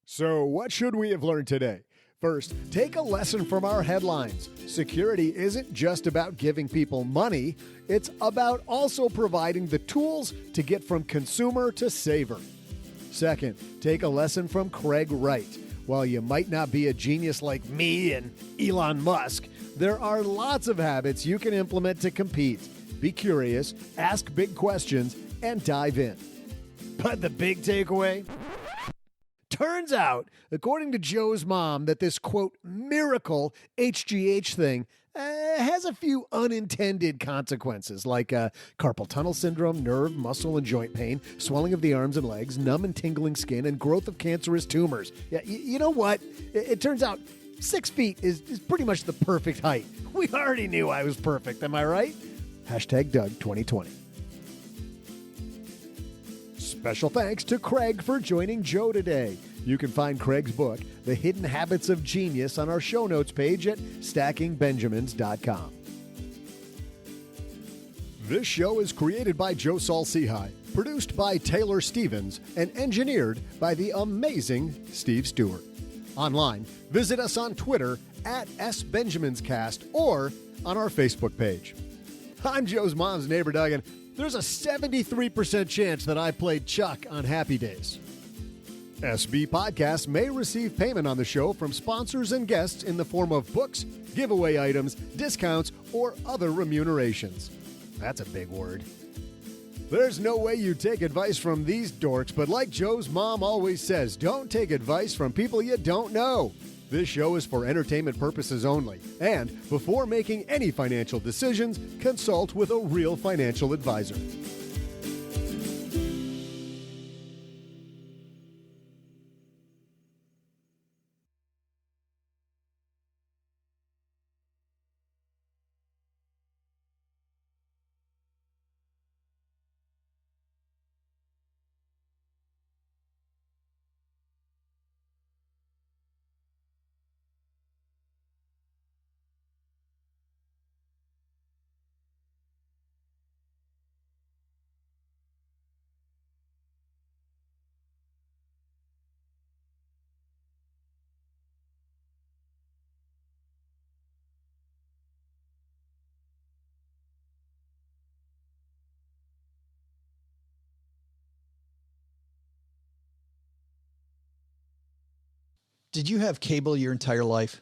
So what should we have learned today? First, take a lesson from our headlines. Security isn't just about giving people money. It's about also providing the tools to get from consumer to saver. Second, take a lesson from Craig Wright. While you might not be a genius like me and Elon Musk, there are lots of habits you can implement to compete. Be curious, ask big questions, and dive in. But the big takeaway? Turns out, according to Joe's mom, that this, quote, miracle HGH thing has a few unintended consequences, like carpal tunnel syndrome, nerve, muscle, and joint pain, swelling of the arms and legs, numb and tingling skin, and growth of cancerous tumors. Yeah, you know what? It turns out 6 feet is pretty much the perfect height. We already knew I was perfect, am I right? Hashtag Doug 2020. Special thanks to Craig for joining Joe today. You can find Craig's book, The Hidden Habits of Genius, on our show notes page at stackingbenjamins.com. This show is created by Joe Saul-Sehy, produced by Taylor Stevens, and engineered by the amazing Steve Stewart. Online, visit us on Twitter at SBenjaminsCast or on our Facebook page. I'm Joe's mom's neighbor, Doug, and there's a 73% chance that I played Chuck on Happy Days. SB Podcasts may receive payment on the show from sponsors and guests in the form of books, giveaway items, discounts, or other remunerations. That's a big word. There's no way you take advice from these dorks, but like Joe's mom always says, don't take advice from people you don't know. This show is for entertainment purposes only, and before making any financial decisions, consult with a real financial advisor. Did you have cable your entire life?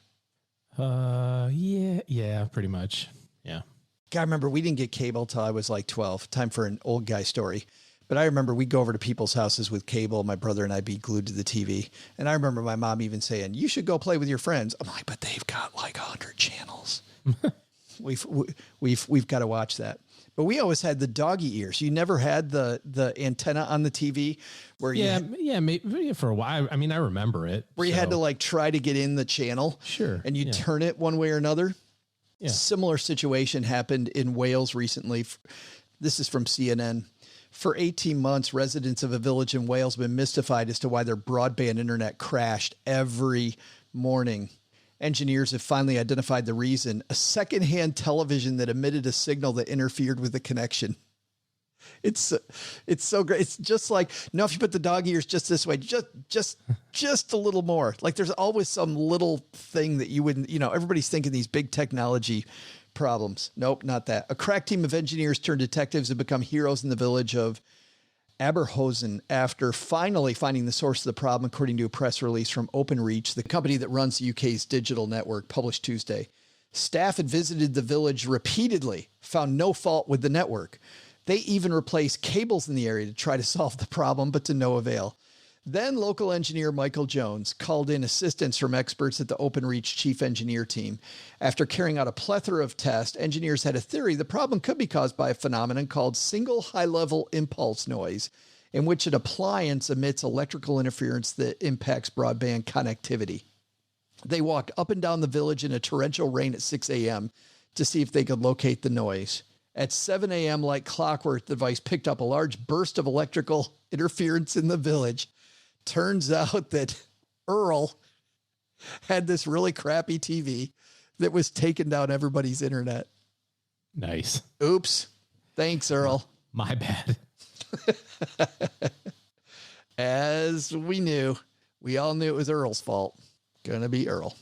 Yeah, pretty much. Yeah. God, I remember we didn't get cable till I was like 12. Time for an old guy story. But I remember we'd go over to people's houses with cable. My brother and I'd be glued to the TV. And I remember my mom even saying, you should go play with your friends. I'm like, but they've got like 100 channels. We've got to watch that. But we always had the doggy ears. You never had the antenna on the TV where maybe for a while. I mean, I remember it. Where you had to like try to get in the channel. Sure. And you turn it one way or another. Yeah. Similar situation happened in Wales recently. This is from CNN. For 18 months, residents of a village in Wales have been mystified as to why their broadband internet crashed every morning. Engineers have finally identified the reason: a secondhand television that emitted a signal that interfered with the connection. It's so great. It's just like, no, if you put the dog ears just this way, just a little more. Like there's always some little thing that you wouldn't, everybody's thinking these big technology problems. Nope, not that. A crack team of engineers turned detectives have become heroes in the village of Aberhosen after finally finding the source of the problem, according to a press release from OpenReach, the company that runs the UK's digital network, published Tuesday. Staff had visited the village repeatedly, found no fault with the network. They even replaced cables in the area to try to solve the problem, but to no avail. Then local engineer Michael Jones called in assistance from experts at the OpenReach chief engineer team. After carrying out a plethora of tests, engineers had a theory the problem could be caused by a phenomenon called single high-level impulse noise, in which an appliance emits electrical interference that impacts broadband connectivity. They walked up and down the village in a torrential rain at 6 a.m. to see if they could locate the noise. At 7 a.m., like clockwork, the device picked up a large burst of electrical interference in the village. Turns out that Earl had this really crappy TV that was taking down everybody's internet. Nice. Oops. Thanks, Earl. My bad. As we all knew it was Earl's fault. Gonna be Earl.